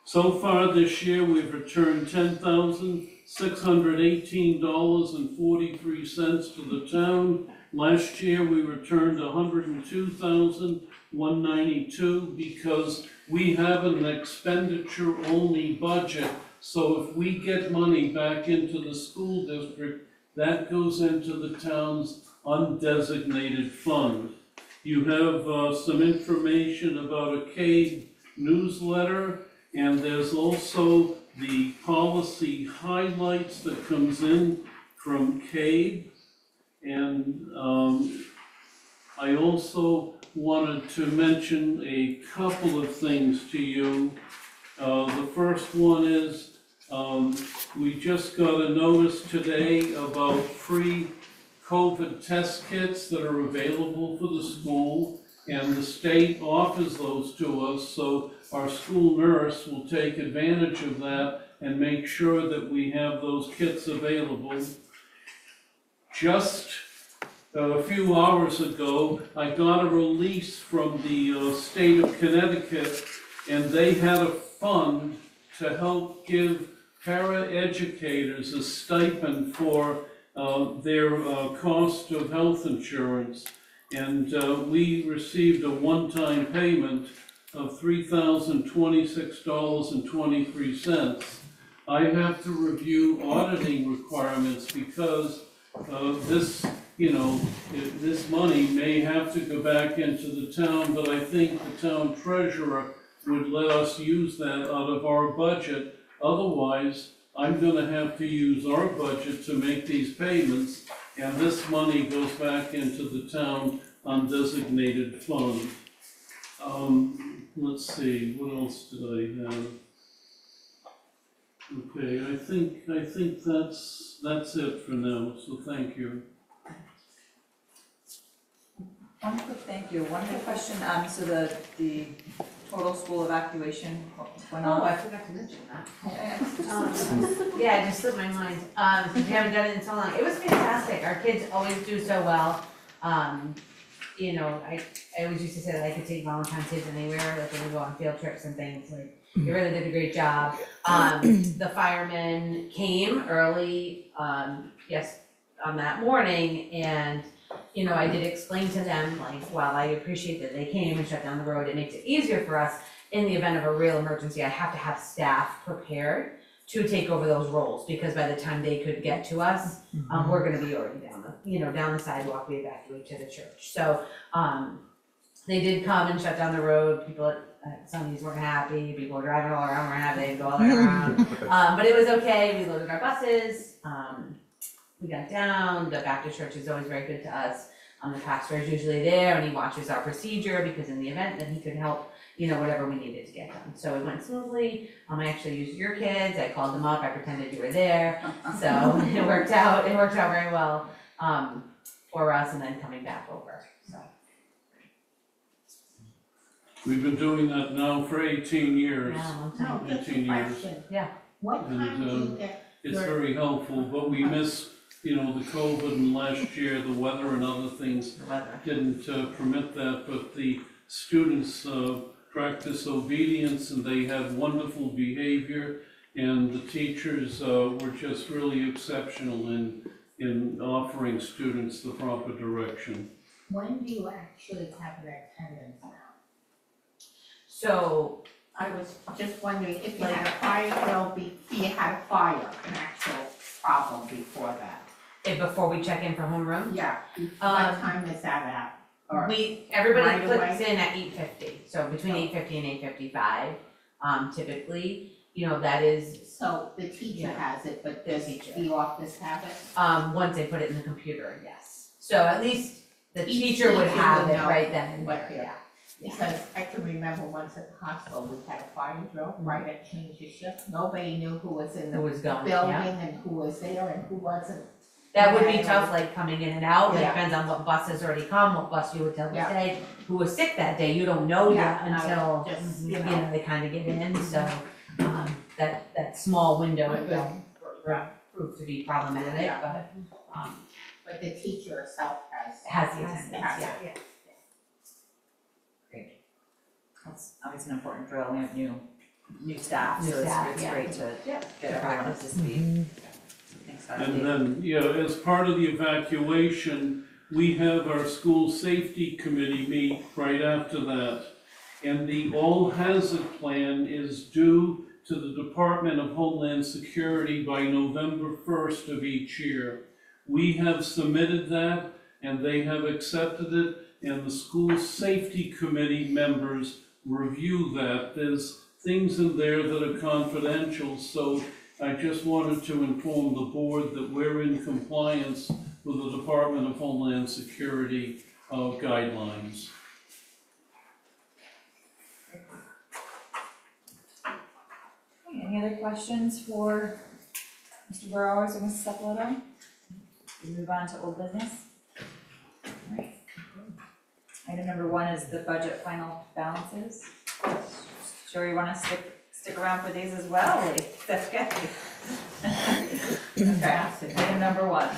So far this year, we've returned $10,618.43 to the town. Last year, we returned $102,192 because we have an expenditure-only budget. So if we get money back into the school district, that goes into the town's undesignated fund. You have some information about a CADE newsletter, and there's also the policy highlights that comes in from CADE. And I also wanted to mention a couple of things to you. The first one is we just got a notice today about free COVID test kits that are available for the school, and the state offers those to us, so our school nurse will take advantage of that and make sure that we have those kits available. Just a few hours ago, I got a release from the state of Connecticut, and they had a fund to help give para-educators a stipend for their cost of health insurance. And we received a one-time payment of $3,026.23. I have to review auditing requirements because this money may have to go back into the town, but I think the town treasurer would let us use that out of our budget. Otherwise, I'm gonna have to use our budget to make these payments, and this money goes back into the town undesignated fund. Let's see, what else did I have? Okay, I think that's it for now, so thank you. One quick thank you, one quick question, so the total school evacuation went Oh, on? I forgot to mention that. Okay. Yeah, it just slipped my mind. Since we haven't done it in so long. It was fantastic. Our kids always do so well. I always used to say that I could take Valentine's kids anywhere, like when we go on field trips and things, like, they really did a great job. The firemen came early, on that morning, and, I did explain to them, like, while I appreciate that they came and shut down the road, it makes it easier for us in the event of a real emergency. I have to have staff prepared to take over those roles, because by the time they could get to us, we're gonna be already down the sidewalk, we evacuate to the church. So, they did come and shut down the road. People at Sundays weren't happy, people were driving all around, weren't happy, they'd go all around. But it was okay, we loaded our buses, we got down. The Baptist church is always very good to us. The pastor is usually there, and he watches our procedure, because in the event that he could help, whatever we needed to get done. So it went smoothly. I actually used your kids, I called them up, I pretended you were there. So it worked out very well, for us, and then coming back over, so. We've been doing that now for 18 years. Yeah, a long time. No, just 18 a years. question. Yeah. What time do you get? It's very helpful, but we miss, the COVID, and last year, the weather and other things The weather. didn't permit that, but the students practice obedience, and they have wonderful behavior. And the teachers were just really exceptional in offering students the proper direction. When do you actually have an attendance now? So, I was just wondering if you had a fire drill, if you had a fire, an actual problem before that. Before we check in for homeroom, Yeah, what time is that at? Or, everybody right clicks away? in at 8:50, so between 8:50 and 8:55, typically, that is, so the teacher has it, but does teacher. the office have it? once they put it in the computer, yes. So at least the Each teacher would teacher have would it know right then and what there, yeah. Because I can remember once at the hospital, we had a fire drill, right at change of shift, nobody knew who was in the Who was building gone, yeah. and who was there and who wasn't. That would be Yeah. tough, like coming in and out, it Yeah. depends on what bus has already come, what bus you would tell to Yeah. stay. Who was sick that day, you don't know yet Yeah, no, until, just, you you know, know. they kind of get in, so, that small window, it will prove to be problematic, Yeah. but, But the teacher herself has. has the attendance, has it. yeah. Great. That's always an important drill, we have new staff, New so staff, it's yeah. great to Yeah. get everyone up to speed. Thanks, Dr. And then, as part of the evacuation, we have our school safety committee meet right after that. And the all hazard plan is due to the Department of Homeland Security by November 1st of each year. We have submitted that and they have accepted it, and the school safety committee members review that. There's things in there that are confidential, so I just wanted to inform the board that we're in compliance with the Department of Homeland Security guidelines. Any other questions for Mr. Burrows or Mrs. Sepulveda? We move on to old business. Alright. Item number 1 is the budget final balances. Sure you wanna stick around for these as well, Lee? That's good. Okay, item number 1.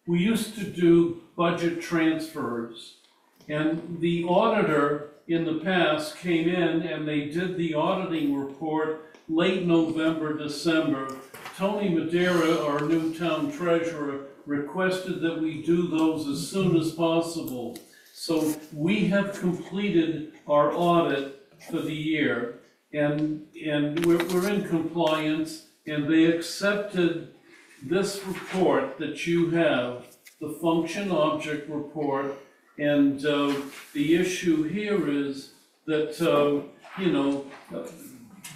We used to do budget transfers, and the auditor in the past came in and they did the auditing report late November, December. Tony Madeira, our new town treasurer, requested that we do those as soon as possible. So we have completed our audit for the year, and we're in compliance, and they accepted this report that you have, the function object report. And the issue here is that,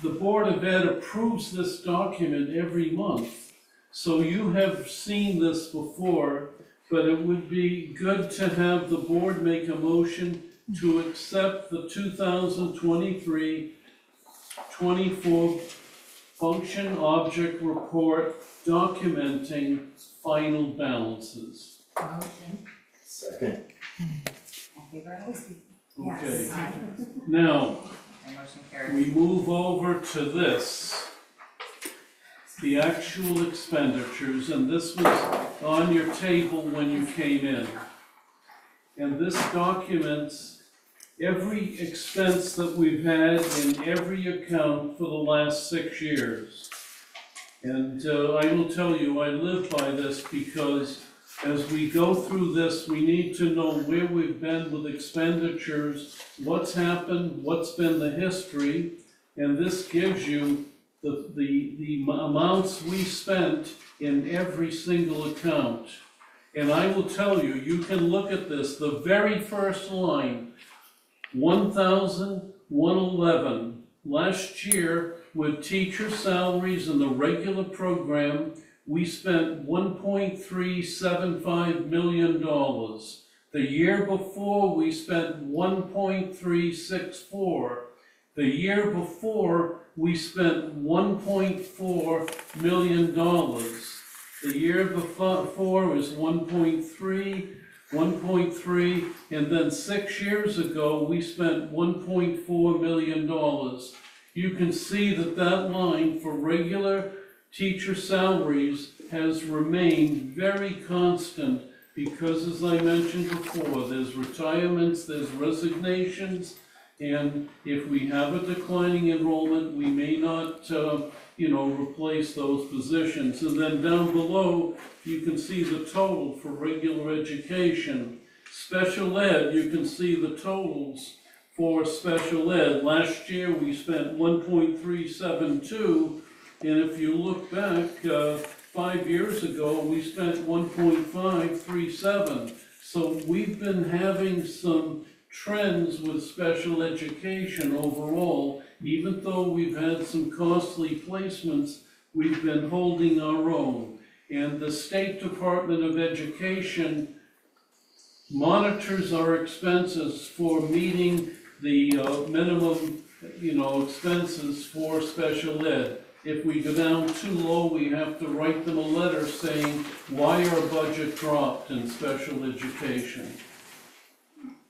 the Board of Ed approves this document every month. So you have seen this before, but it would be good to have the board make a motion to accept the 2023-24 function object report documenting final balances. Motion. Second. All in favor? Okay, Yes. now, My motion carries. we move over to this, the actual expenditures, and this was on your table when you came in. And this documents every expense that we've had in every account for the last 6 years. And I will tell you, I live by this because as we go through this, we need to know where we've been with expenditures, what's happened, what's been the history, and this gives you the amounts we spent in every single account. And I will tell you, you can look at this, the very first line, 1,111. Last year, with teacher salaries in the regular program, we spent $1.375 million. The year before, we spent $1.364. The year before, we spent $1.4 million. The year before was 1.3, and then 6 years ago, we spent $1.4 million. You can see that that line for regular teacher salaries has remained very constant because as I mentioned before, there's retirements, there's resignations, and if we have a declining enrollment, we may not, replace those positions. And then down below, you can see the total for regular education. Special ed, you can see the totals for special ed. Last year, we spent 1.372, and if you look back, 5 years ago, we spent 1.537. So we've been having some trends with special education overall. Even though we've had some costly placements, we've been holding our own. And the State Department of Education monitors our expenses for meeting the minimum, expenses for special ed. If we go down too low, we have to write them a letter saying why our budget dropped in special education.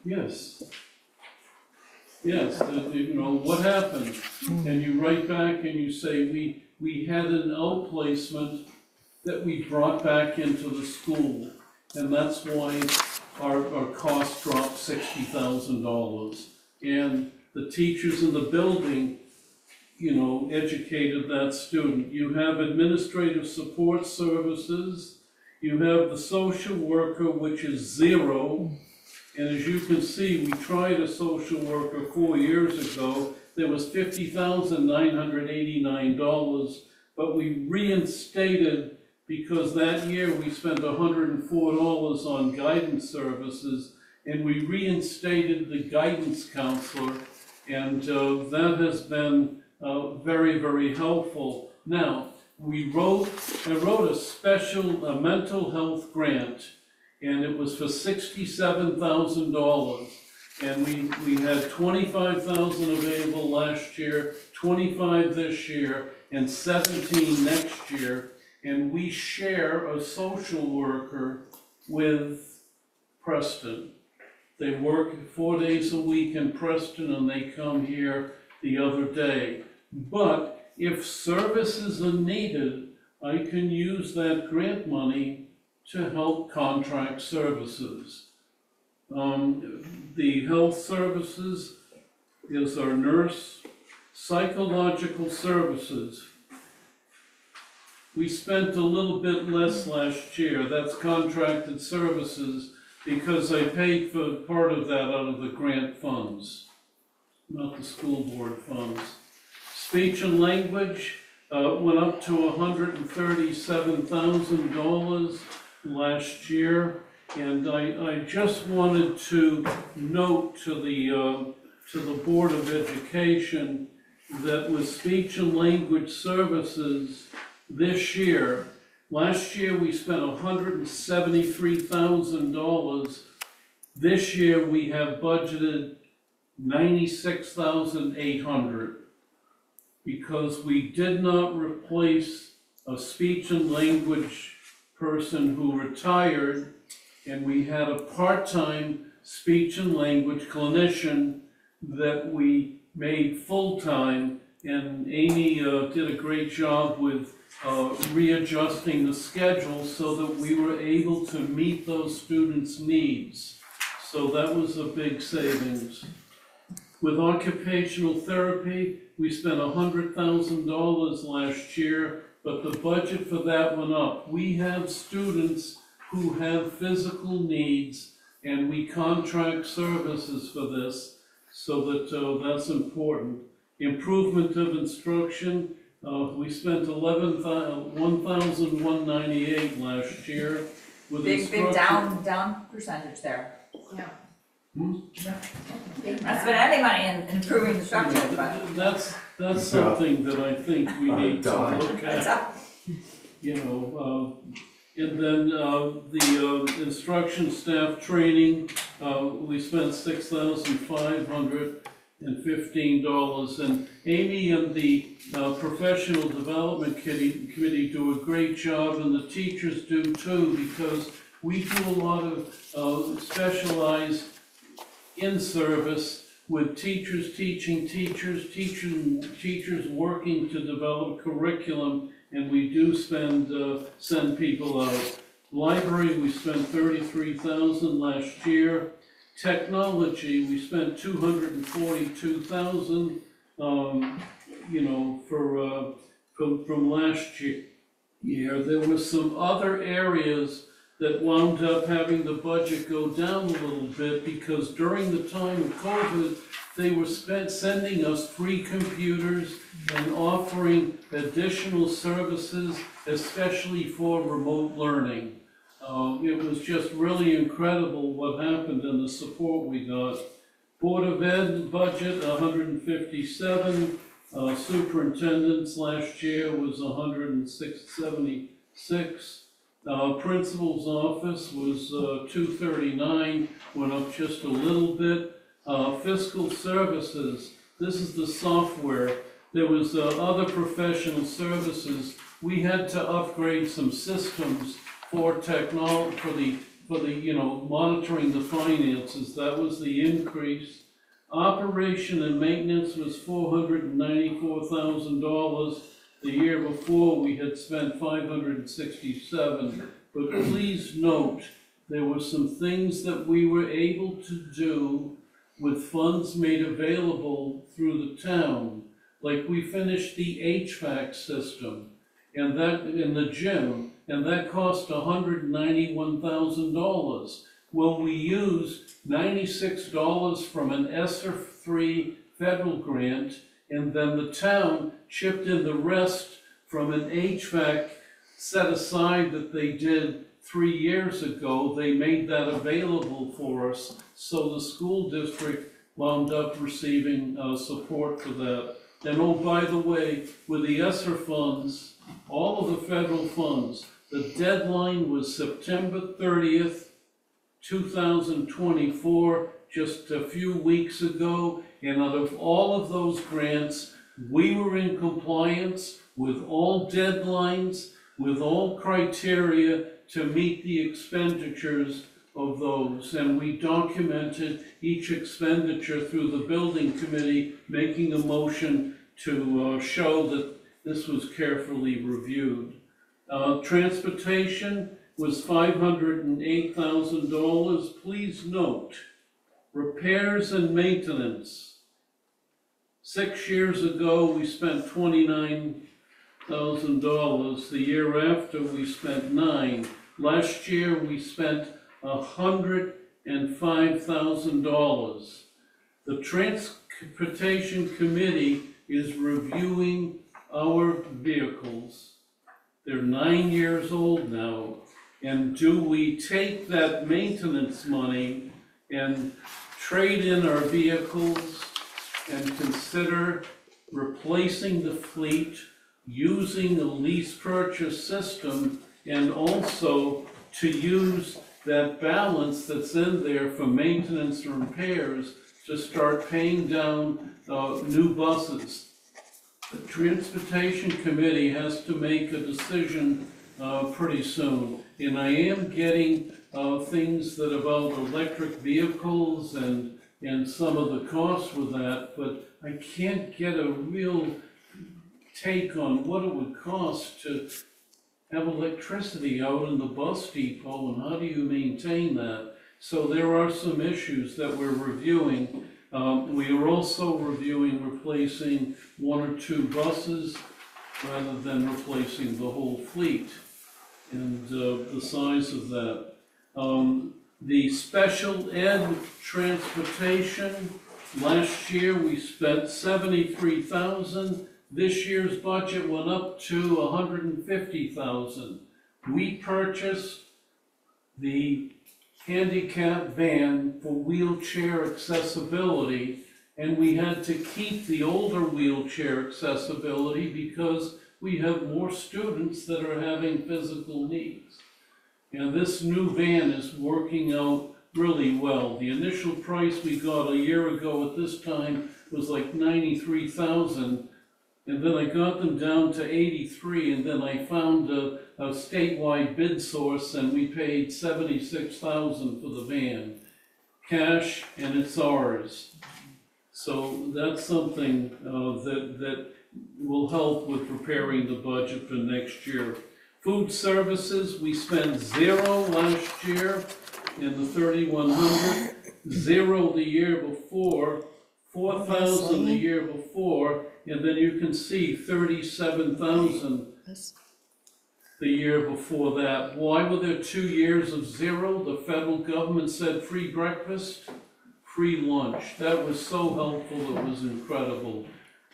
Yes. Yes, what happened? And you write back and you say, we had an outplacement that we brought back into the school. And that's why our cost dropped $60,000. And the teachers in the building, educated that student. You have administrative support services. You have the social worker, which is 0. And as you can see, we tried a social worker 4 years ago. There was $50,989, but we reinstated, because that year we spent $104 on guidance services, and we reinstated the guidance counselor, and that has been very, very helpful. Now, I wrote a mental health grant, and it was for $67,000. And we had $25,000 available last year, $25,000 this year, and $17,000 next year. And we share a social worker with Preston. They work 4 days a week in Preston, and they come here the other day. But if services are needed, I can use that grant money to help contract services. The health services is our nurse. Psychological services, we spent a little bit less last year. That's contracted services, because I paid for part of that out of the grant funds, not the school board funds. Speech and language went up to $137,000 last year, and I just wanted to note to the Board of Education that with speech and language services this year, last year we spent $173,000. This year we have budgeted $96,800. Because we did not replace a speech and language person who retired, and we had a part-time speech and language clinician that we made full-time, and Amy did a great job with readjusting the schedule so that we were able to meet those students' needs. So that was a big savings. With occupational therapy, we spent $100,000 last year, but the budget for that went up. We have students who have physical needs, and we contract services for this, so that that's important. Improvement of instruction, we spent $1,198 last year. With Big down percentage there. Yeah. Not spend any money in improving the structure, but. That's something that I think we need to look at. And then the instruction staff training, we spent $6,515. And Amy and the professional development committee do a great job, and the teachers do too, because we do a lot of specialized in-service with teachers teaching teachers, teachers working to develop curriculum, and we do send people out. Library, we spent $33,000 last year. Technology, we spent $242,000, from last year. There were some other areas that wound up having the budget go down a little bit because during the time of COVID, they were sending us free computers and offering additional services, especially for remote learning. It was just really incredible what happened and the support we got. Board of Ed budget, 157. Superintendent's last year was 176. Principal's office was 239, went up just a little bit. Fiscal services, this is the software. There was other professional services. We had to upgrade some systems for technology, for the monitoring the finances. That was the increase. Operation and maintenance was $494,000. The year before, we had spent $567. But please note, there were some things that we were able to do with funds made available through the town. Like we finished the HVAC system and that in the gym, and that cost $191,000. Well, we used $96 from an ESSER 3 federal grant, and then the town chipped in the rest from an HVAC set aside that they did 3 years ago. They made that available for us, so the school district wound up receiving support for that. And oh, by the way, with the ESSER funds, all of the federal funds, the deadline was September 30th, 2024, just a few weeks ago, and out of all of those grants, we were in compliance with all deadlines, with all criteria to meet the expenditures of those, and we documented each expenditure through the building committee, making a motion to show that this was carefully reviewed. Transportation was $508,000. Please note, repairs and maintenance. 6 years ago, we spent $29,000. The year after, we spent $9,000. Last year, we spent $105,000. The Transportation Committee is reviewing our vehicles. They're 9 years old now. And do we take that maintenance money and trade in our vehicles and consider replacing the fleet, using a lease purchase system, and also to use that balance that's in there for maintenance and repairs to start paying down new buses? The Transportation Committee has to make a decision pretty soon. And I am getting things that about electric vehicles and some of the costs with that, but I can't get a real take on what it would cost to have electricity out in the bus depot, and how do you maintain that? So there are some issues that we're reviewing. We are also reviewing replacing 1 or 2 buses rather than replacing the whole fleet, and the size of that. The special ed transportation, last year we spent $73,000. This year's budget went up to $150,000. We purchased the handicap van for wheelchair accessibility, and we had to keep the older wheelchair accessibility because we have more students that are having physical needs. And this new van is working out really well. The initial price we got a year ago at this time was like $93,000. And then I got them down to 83, and then I found a statewide bid source, and we paid $76,000 for the van, cash, and it's ours. So that's something that will help with preparing the budget for next year. Food services, we spent 0 last year in the 3,100, 0 the year before, 4,000 the year before, and then you can see 37,000 the year before that. Why were there 2 years of 0? The federal government said free breakfast, free lunch. That was so helpful, it was incredible.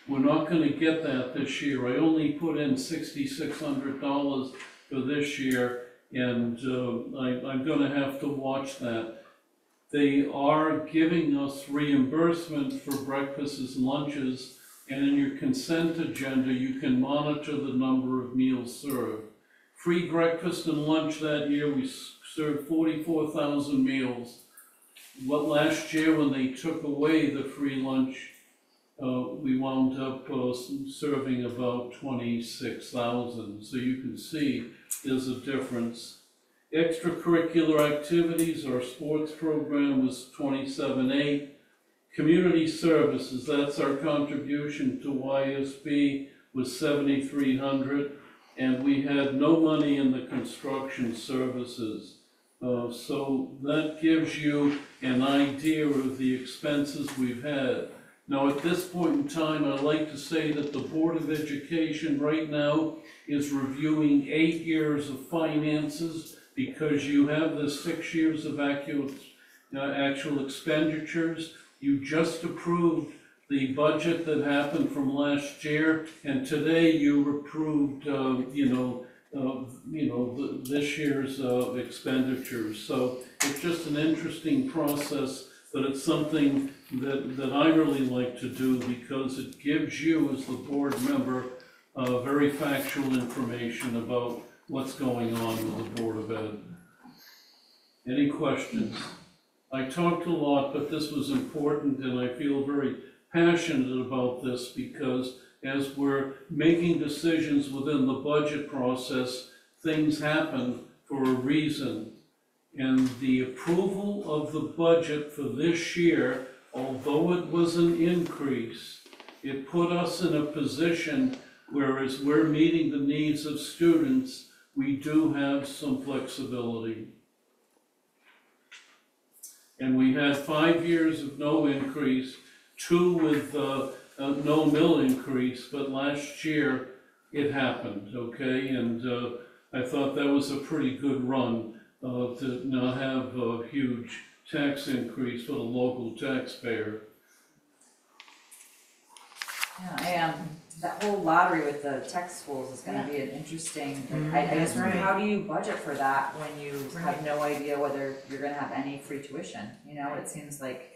We're not gonna get that this year. I only put in $6,600 for this year, and I'm gonna have to watch that. They are giving us reimbursement for breakfasts and lunches, and in your consent agenda, you can monitor the number of meals served. Free breakfast and lunch that year, we served 44,000 meals. What last year, when they took away the free lunch, we wound up serving about 26,000. So you can see there's a difference. Extracurricular activities, our sports program was 27.8. Community services, that's our contribution to YSB, was 7,300. And we had no money in the construction services. So that gives you an idea of the expenses we've had. Now, at this point in time, I'd like to say that the Board of Education right now is reviewing 8 years of finances, because you have the 6 years of actual expenditures. You just approved the budget that happened from last year, and today you approved, this year's expenditures. So it's just an interesting process, but it's something that I really like to do, because it gives you, as the board member, very factual information about what's going on with the Board of Ed. Any questions? I talked a lot, but this was important, and I feel very passionate about this, because as we're making decisions within the budget process, things happen for a reason. And the approval of the budget for this year, although it was an increase, it put us in a position where, as we're meeting the needs of students, we do have some flexibility. And we had 5 years of no increase, 2 with no mill increase, but last year it happened, okay? And I thought that was a pretty good run to not have a huge tax increase for the local taxpayer. Yeah, that whole lottery with the tech schools is gonna be an interesting, I just wonder, how do you budget for that when you have no idea whether you're gonna have any free tuition? You know, it seems like.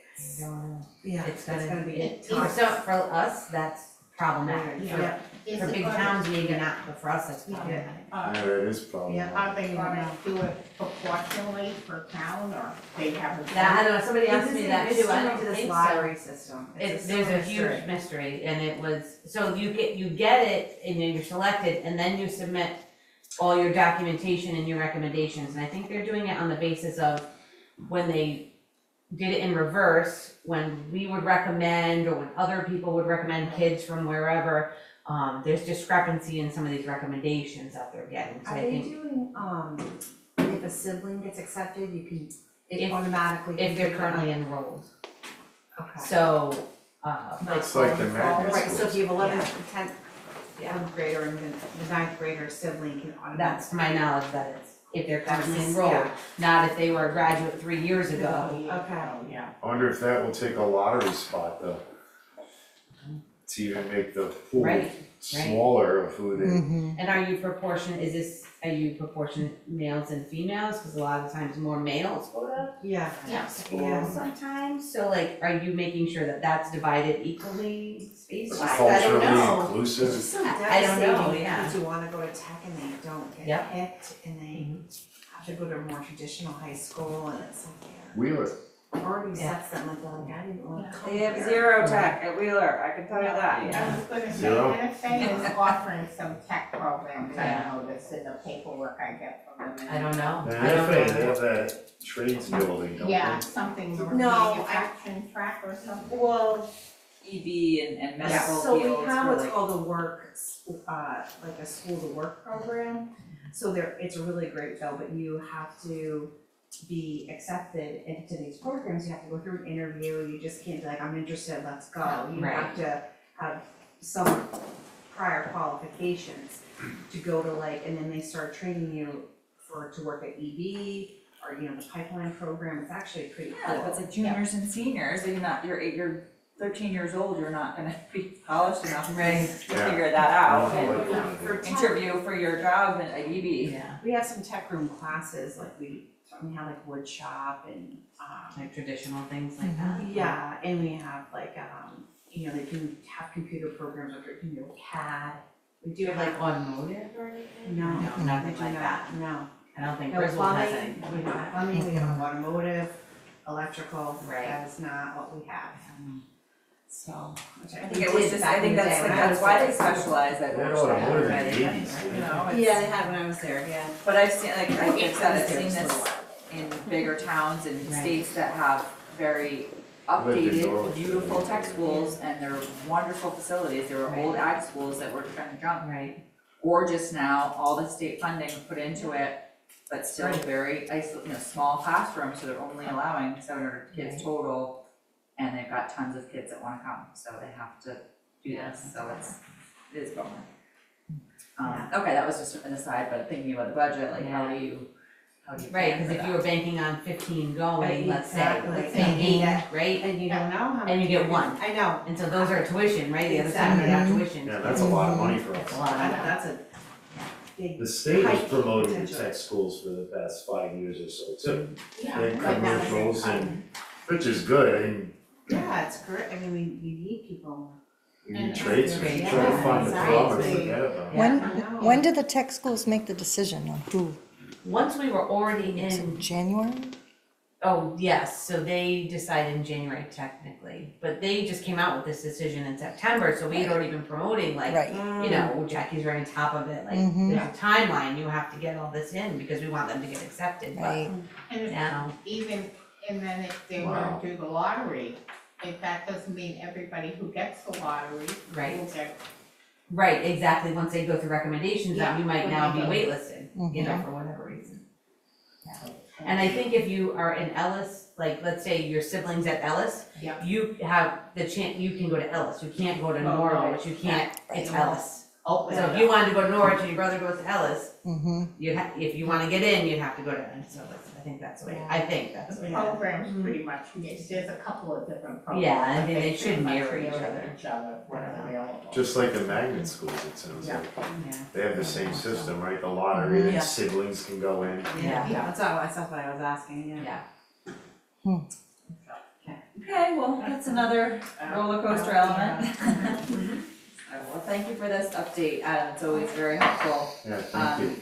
Yeah, It's that's gonna be it, tough. so for us, that's problematic. Yeah. For big towns, maybe not, but for us, that's problematic. Yeah, that is problematic. Are they gonna do it proportionally per town, or they have a? That, I don't know, somebody asked me This that is too, an I issue don't to this think so. lottery system. It's There's a mystery. huge mystery, and it was, so you get it, and then you're selected, and then you submit all your documentation and your recommendations, and I think they're doing it on the basis of when they did it in reverse, when we would recommend, or when other people would recommend kids from wherever, there's discrepancy in some of these recommendations that they're getting, so Are I they think doing, if a sibling gets accepted, you can, it If- automatically. if they're currently enrolled, Okay. so, It's like the magnet Right, so if you have Yeah. 11th, 10th, 11th grader and then the 9th grader sibling can automatically. that's to my knowledge that it's, if they're currently That's- enrolled, yeah. not if they were a graduate 3 years ago. Okay. Yeah. I wonder if that will take a lottery spot though. To even make the pool Right, smaller of who they. And are you proportionate males and females? Because a lot of times more males go to Yeah. school Yeah. sometimes. So like, are you making sure that that's divided equally space wise? I Culturally don't know. inclusive. It's just so I don't know, devastating, yeah. kids who wanna go to tech and they don't get Yep. picked and they have to go to a more traditional high school and it's like, Wheeler. already Yeah. sets them like, well, I didn't want to come They have here. 0 tech at Wheeler, I can tell you that. I was gonna say, Zero. NSA is offering some tech programs, Yeah. I noticed in the paperwork I get from them. I don't know. And I don't they know. have that trades building, don't they? Yeah, something manufacturing track or something. Well, EV and medical so fields we have for what's like. called a work, like a school to work program. So it's a really great fill, but you have to be accepted into these programs, you have to go through an interview, you just can't be like, I'm interested, let's go. You have to have some prior qualifications to go to like, and then they start training you to work at EB, or, the pipeline program. It's actually pretty cool. Yeah, if it's like juniors and seniors, you're 13 years old, you're not gonna be polished enough to figure that out and interview for your job at EB. Yeah, we have some tech room classes, like we have like wood shop and, Like traditional things like that. yeah, and we have like, they can have computer programs, like, CAD. We do Do you have like automotive or anything? No, Nothing we do like not. that. No. I don't think No, Griswold has plumbing, any. we have plumbing, we have automotive, electrical, Right. that is not what we have. So, which I think it was just, I think that's why they specialize at They had Orchard, automotive in right? the 80s. You know, it's- Yeah, they had when I was there, yeah. But I've seen, like I said, I've There seen for a this while. in bigger towns and Right. states that have very Lived in updated, Norwich. beautiful tech schools, and they're wonderful facilities. There were Right. old ag schools that were trying to jump. Right. Or just now, all the state funding put into it, but still Right. very small classrooms, so they're only allowing 700 kids Right. total. And they've got tons of kids that wanna come, so they have to do this, so it is bummer. Okay, that was just an aside, but thinking about the budget, like how do you Right, plan because for if that? you were banking on 15 going, let's say, Exactly. let's say 8, right? And you don't know how many. And you get one. I know, And so those are tuition, right? The other side of that tuition. Yeah, that's a lot of money for That's us. a lot of money. that's a big. The state has High promoted the potential. tech schools for the past 5 years or so too. Yeah, Big right now, commercials and, which is good, I mean, yeah, it's great, I mean, we need people. you need And tradesmen, yeah, try to find the plumber, exactly. forget about it. When, when do the tech schools make the decision on who? Once we were already Is in, it January? oh, yes, so they decided in January technically, but they just came out with this decision in September, so we had already been promoting like, Right. Jackie's right on top of it, like, Mhm. there's a timeline, you have to get all this in because we want them to get accepted, but Right. And if- now, even, and then if they're gonna do the lottery, if that doesn't mean everybody who gets the lottery right, will get. right, exactly, once they go through recommendations, then we might now be Yeah. waitlisted, Mhm. for whatever reason. Yeah. And I think if you are in Ellis, like, let's say your siblings at Ellis, Yeah. you have the chance, you can go to Ellis, you can't go to Oh, Norwich, you can't, it's Right. Ellis. Open So it if you up. wanted to go to Norwich and your brother goes to Ellis, Mm-hmm. if you wanna get in, you'd have to go to, and so I think that's the way, that's the The way. programs pretty much, there's a couple of different programs. Yeah, I but think they pretty should much mirror each mirror other. each other when available. Just like the magnet schools, it sounds Yeah. like. Yeah. They have the same system, right? The lottery, Yeah. siblings can go in. Yeah. That's what I was asking, yeah. Yeah. Okay, well, that's another roller coaster element. Well, thank you for this update, Adam, it's always very helpful. Yeah, thank you.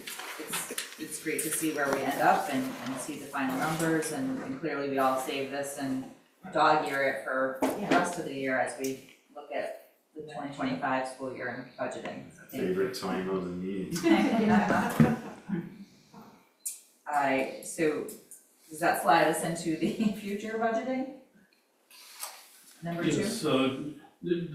It's great to see where we end up and see the final numbers and clearly we all save this and dog ear it for the rest of the year as we look at the 2025 school year and budgeting. So thank you. Favorite time of the meeting. Alright, so does that slide us into the future budgeting? Number 2? Yes, the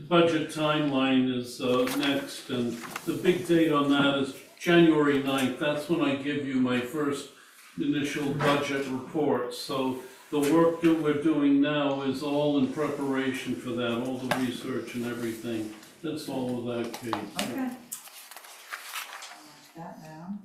budget timeline is next, and the big date on that is January 9th. That's when I give you my first initial budget report. So the work that we're doing now is all in preparation for that, all the research and everything. That's all of that, Kate. Okay. I'll mark that down.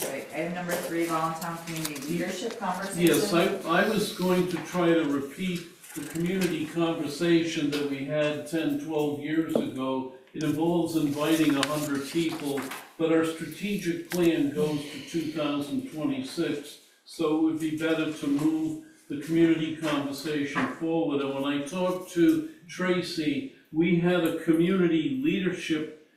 Alright, item number 3, Volatile Community Leadership Conversation. Yes, I was going to try to repeat the community conversation that we had 10, 12 years ago. It involves inviting 100 people, but our strategic plan goes to 2026. So it would be better to move the community conversation forward. And when I talked to Tracy, we had a community leadership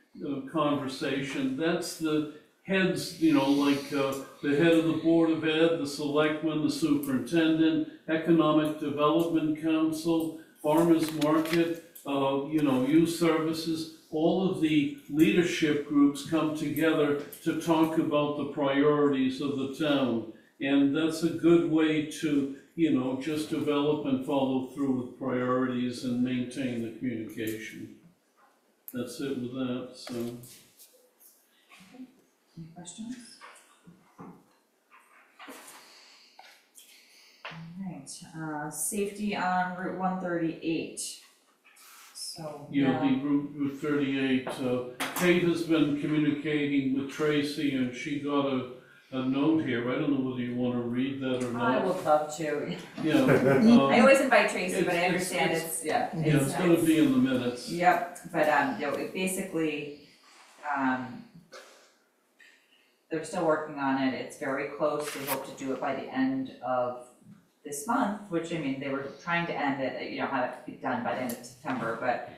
conversation. That's the heads, like the head of the Board of Ed, the selectman, the superintendent, Economic Development Council, Farmers Market, youth services, all of the leadership groups come together to talk about the priorities of the town. And that's a good way to, just develop and follow through with priorities and maintain the communication. That's it with that, so. Any questions? Alright, safety on Route 138. So, Yeah, the Route 38, Kate has been communicating with Tracy and she got a note here. I don't know whether you wanna read that or I not. would love to. Yeah. I always invite Tracy, but I It's- understand it's- yeah. Yeah, it's gonna be in the minutes. Yep, but, it basically, they're still working on it, it's very close, they hope to do it by the end of this month, which, I mean, they were trying to end it, have it be done by the end of September, but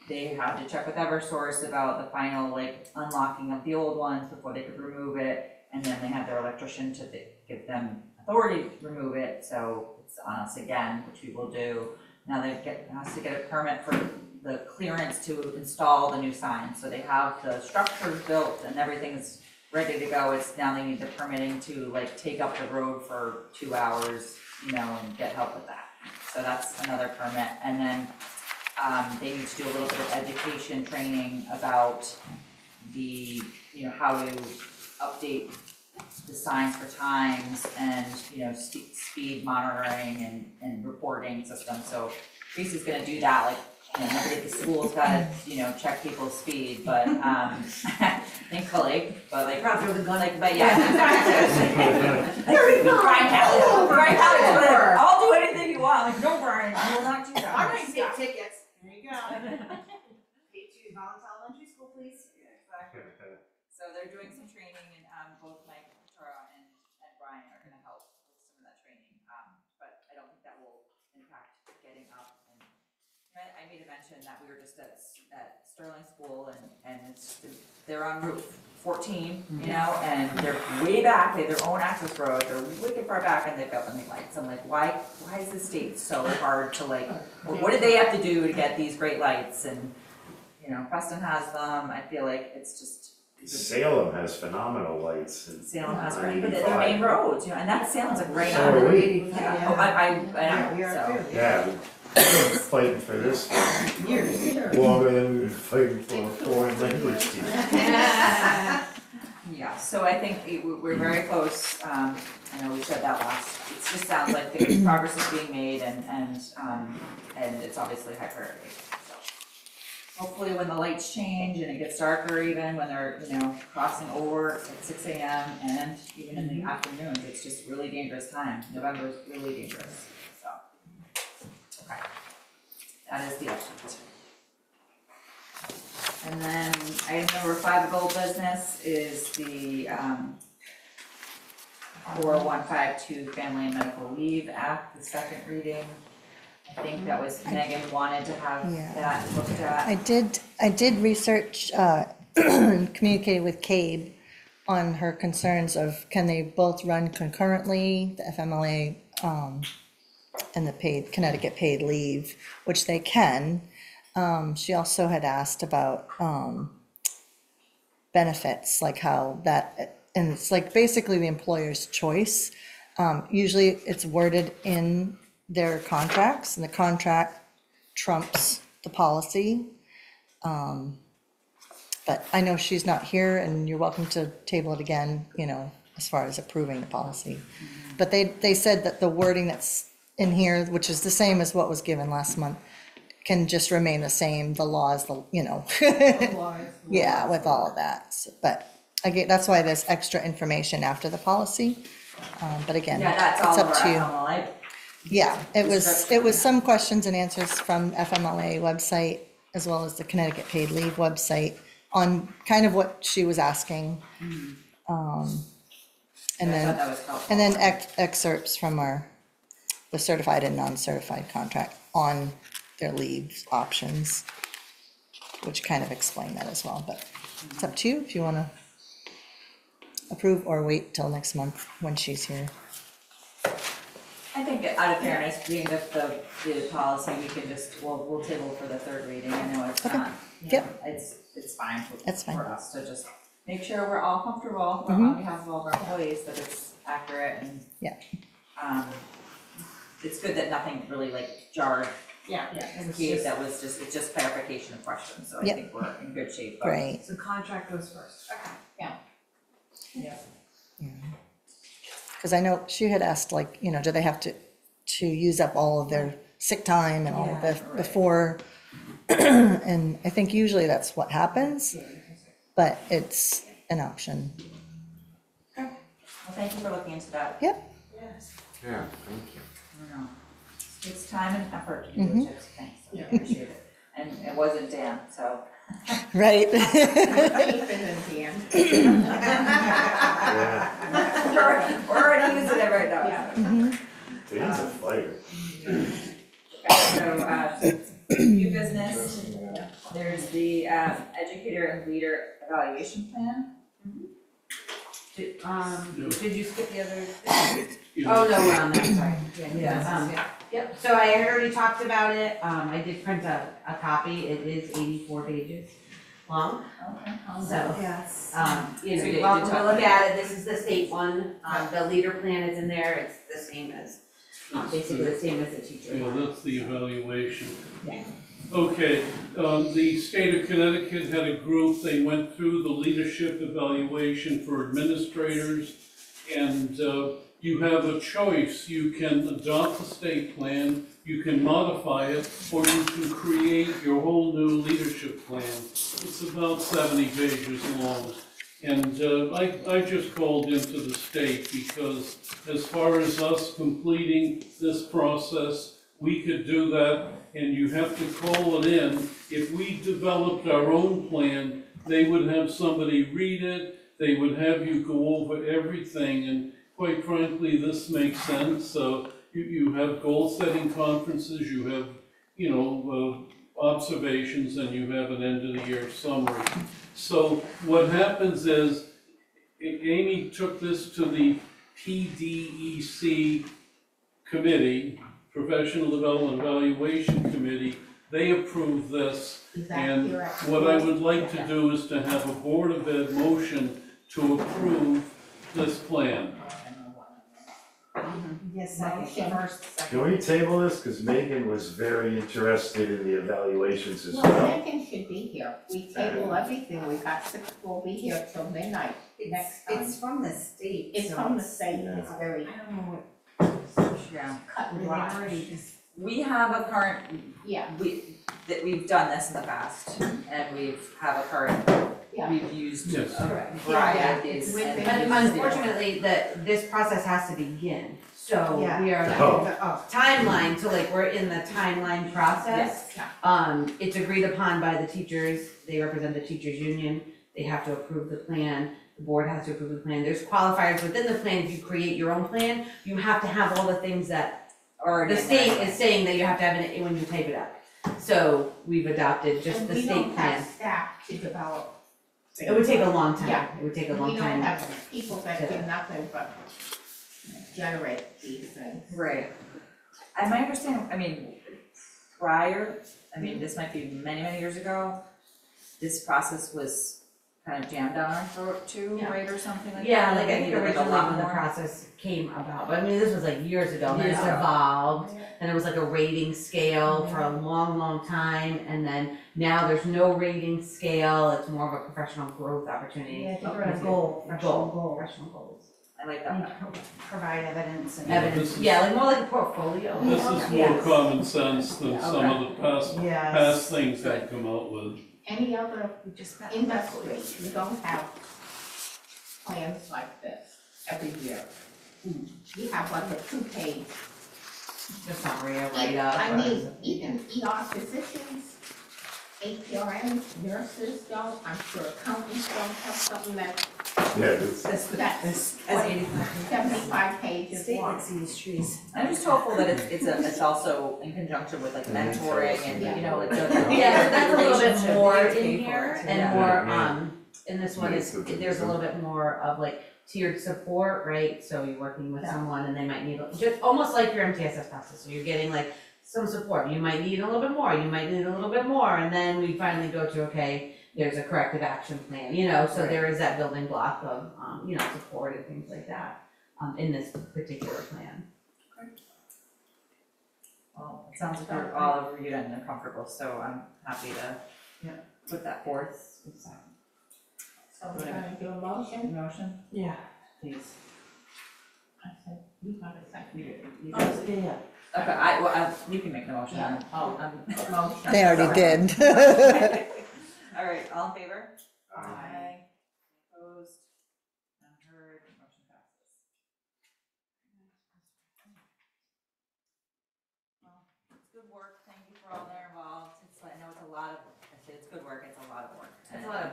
they had to check with Eversource about the final, unlocking of the old ones before they could remove it, and then they had their electrician to give them authority to remove it, so it's on us again, which we will do. Now has to get a permit for the clearance to install the new sign, so they have the structures built and everything's ready to go, it's now they need the permitting to take up the road for 2 hours, and get help with that. So that's another permit, and then they need to do a little bit of education training about the, how to update the signs for times and, speed monitoring and reporting system, so Tracy's gonna do that, nobody at the school's gotta, check people's speed, but, thankfully, but Not through the gun. but yeah. There we go. Brian Kelly, I'll do anything you want, no, Brian, I will not do that. I'm gonna take tickets. There you go. Pay to Valentine Elementary School, please. So they're doing some training and, both Mike, Tara, and Brian are gonna help with some of that training, but I don't think that will impact getting up. And I made a mention that we were just at Sterling School and they're on Route 14, and they're way back, they have their own access road, they're wicked far back and they've got the lights. I'm like, why is the state so hard to what did they have to do to get these great lights? And, Preston has them, I feel like it's just, Salem has phenomenal lights. Salem has great, but they're main roads, and that Salem's right So on are the we. Yeah, I know, We are so. too. Yeah, we've been fighting for this for longer than we've been fighting for a foreign language teacher. Yeah, so I think we're very close, I know we said that last, it just sounds like the progress is being made and it's obviously high priority, so. Hopefully when the lights change and it gets darker even, when they're, crossing over at 6 a.m. and even in the afternoons, it's just really dangerous time, November is really dangerous, so. Okay, that is the update. And then item number 5 of old business is the 4152 Family and Medical Leave Act, the second reading. I think that was Megan wanted to have Yeah. that looked at. I did research, communicated with Cabe on her concerns of can they both run concurrently, the FMLA, and the Connecticut paid leave, which they can. She also had asked about, benefits, like how that, and it's basically the employer's choice. Usually it's worded in their contracts, and the contract trumps the policy. But I know she's not here, and you're welcome to table it again, as far as approving the policy. But they said that the wording that's in here, which is the same as what was given last month, can just remain the same, the laws, yeah, with all of that. But again, that's why there's extra information after the policy. But again, Yeah, that's it's all of up our to you. FMLA. Yeah, it was some questions and answers from FMLA website as well as the Connecticut paid leave website on kind of what she was asking. And I thought then, that was helpful. and then excerpts from the certified and non-certified contract on their leave options, which kind of explain that as well, but it's up to you if you want to approve or wait till next month when she's here. I think out of fairness, being the policy, we can just, we'll table for the third reading, I know it's Okay. not, Yep. it's fine That's fine. for us to just make sure we're all comfortable on behalf of all of our employees, that it's accurate and. Yeah. It's good that nothing really jarred Yeah. in case that was it's just clarification of questions, so I Yep. think we're in good shape. But Great. So contract goes first. Okay. Because I know she had asked, like, do they have to use up all of their sick time and all of Yeah, the, right. before? And I think usually that's what happens, but it's an option. Well, thank you for looking into that. Yep. Yeah, thank you. I don't know. It's time and effort to do a CHIPS thing, so I appreciate it. And it wasn't Dan, so. Right. Faith in Dan. Yeah, We're already using it right now. Dan's a fighter. So, new business, there's the educator and leader evaluation plan. Did you skip the other? You Oh, know, no, we're on that, sorry. Yeah. Yep, so I had already talked about it, I did print a copy, it is 84 pages long. Okay. So, Yes. you know, So you you're did welcome to talk look about at it, this is the state one, the leader plan is in there, it's the same as, basically the same as the teacher Yeah, one. that's the evaluation. Yeah. Okay, the state of Connecticut had a group, they went through the leadership evaluation for administrators, and you have a choice. You can adopt the state plan, you can modify it, or you can create your whole new leadership plan. It's about 70 pages long. And I just called into the state because as far as us completing this process, we could do that, and you have to call it in. If we developed our own plan, they would have somebody read it, they would have you go over everything, and quite frankly, this makes sense. So you have goal-setting conferences, you have, observations, and you have an end-of-the-year summary. So what happens is, Amy took this to the PDEC committee, Professional Development Evaluation Committee. They approved this, and what I would like to do is to have a Board of Ed motion to approve this plan. Yes, second, first, second. Can we table this? Because Megan was very interested in the evaluations as Well, well. Megan should be here. We table everything. We got six, we'll be here till midnight next time. It's from the state, It's so from the state. It's very I don't know what, Yeah. cut and they dry. already just, We have a current, Yeah, that we've done this in the past, and have a current, yeah. we've used a Yes. variety Yeah, of these. it's within- and- But unfortunately, this process has to begin, so Yeah. we are Oh. timeline, so like, we're in the timeline process. Yes. It's agreed upon by the teachers, they represent the teachers' union, they have to approve the plan, the board has to approve the plan. There's qualifiers within the plan, if you create your own plan, you have to have all the things that Already the in there state anyway. is saying that you have to have it when you type it up. So we've adopted just And the we state don't plan. have staff to develop. It would take a long time, Yeah. it would take a We long don't time. have people that do nothing but generate these things. Right. And my understanding, prior, this might be many, many years ago, this process was kind of jammed down our throat too, Yeah. right, or something like that? Yeah, like I We think needed, originally a lot when the more. process came about, but this was like years ago, and then Years it ago. evolved. And it was like a rating scale for a long, long time, and then now there's no rating scale, it's more of a professional growth opportunity. yeah, different goal, professional goal, Professional goals. I like that better. provide evidence and. Evidence, is- yeah, like more like a portfolio. This is more Yes. common sense than some of the past Yes. things they've come out with. Any other We just met. industry, we don't have plans like this every year. We have like a two-page. The summary, a write-up. I mean, even ER physicians, APRNs, nurses don't, I'm sure accountants don't have something that, Yeah, this, that's That's 75 pages State long. that sees trees. I'm just hopeful that it's also in conjunction with like mentoring and, like the. Yeah, so that's a little bit relationship. more They pay in for here it, and yeah. more, Yeah. in this one is, there's a little bit more of like tiered support, right? So you're working with Yeah. someone and they might need, just almost like your MTSS process, so you're getting like some support. You might need a little bit more, you might need a little bit more, and then we finally go to, okay, there's a corrective action plan, so there is that building block of, support and things like that, in this particular plan. Well, it sounds like you're all reviewed and they're comfortable, so I'm happy to put that forth. So we're gonna do a motion? Motion? Yeah, please. I said, you got a second. Yeah. Okay, you can make the motion. Yeah. Motion. They already did. All right, all in favor? Aye. Opposed? None heard, motion passes. Well, it's good work, thank you for all that are involved, I know it's a lot of, it's good work, it's a lot of work. It's a lot of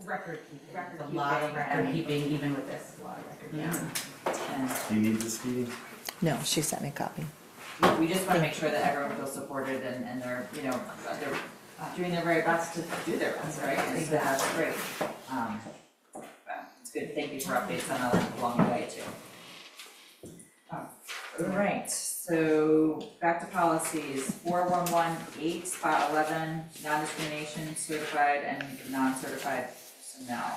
record keeping. Record It's a lot of keeping. record keeping, even with this, a lot of record keeping. And Do you need this meeting? No, she sent me a copy. we just wanna make sure that everyone feels supported and they're, they're doing their very best to do their best, right? And so that's great. But it's good, thank you for updates on along the way too. All right, so back to policies, 4118, spot 11, non-discrimination, certified and non-certified personnel.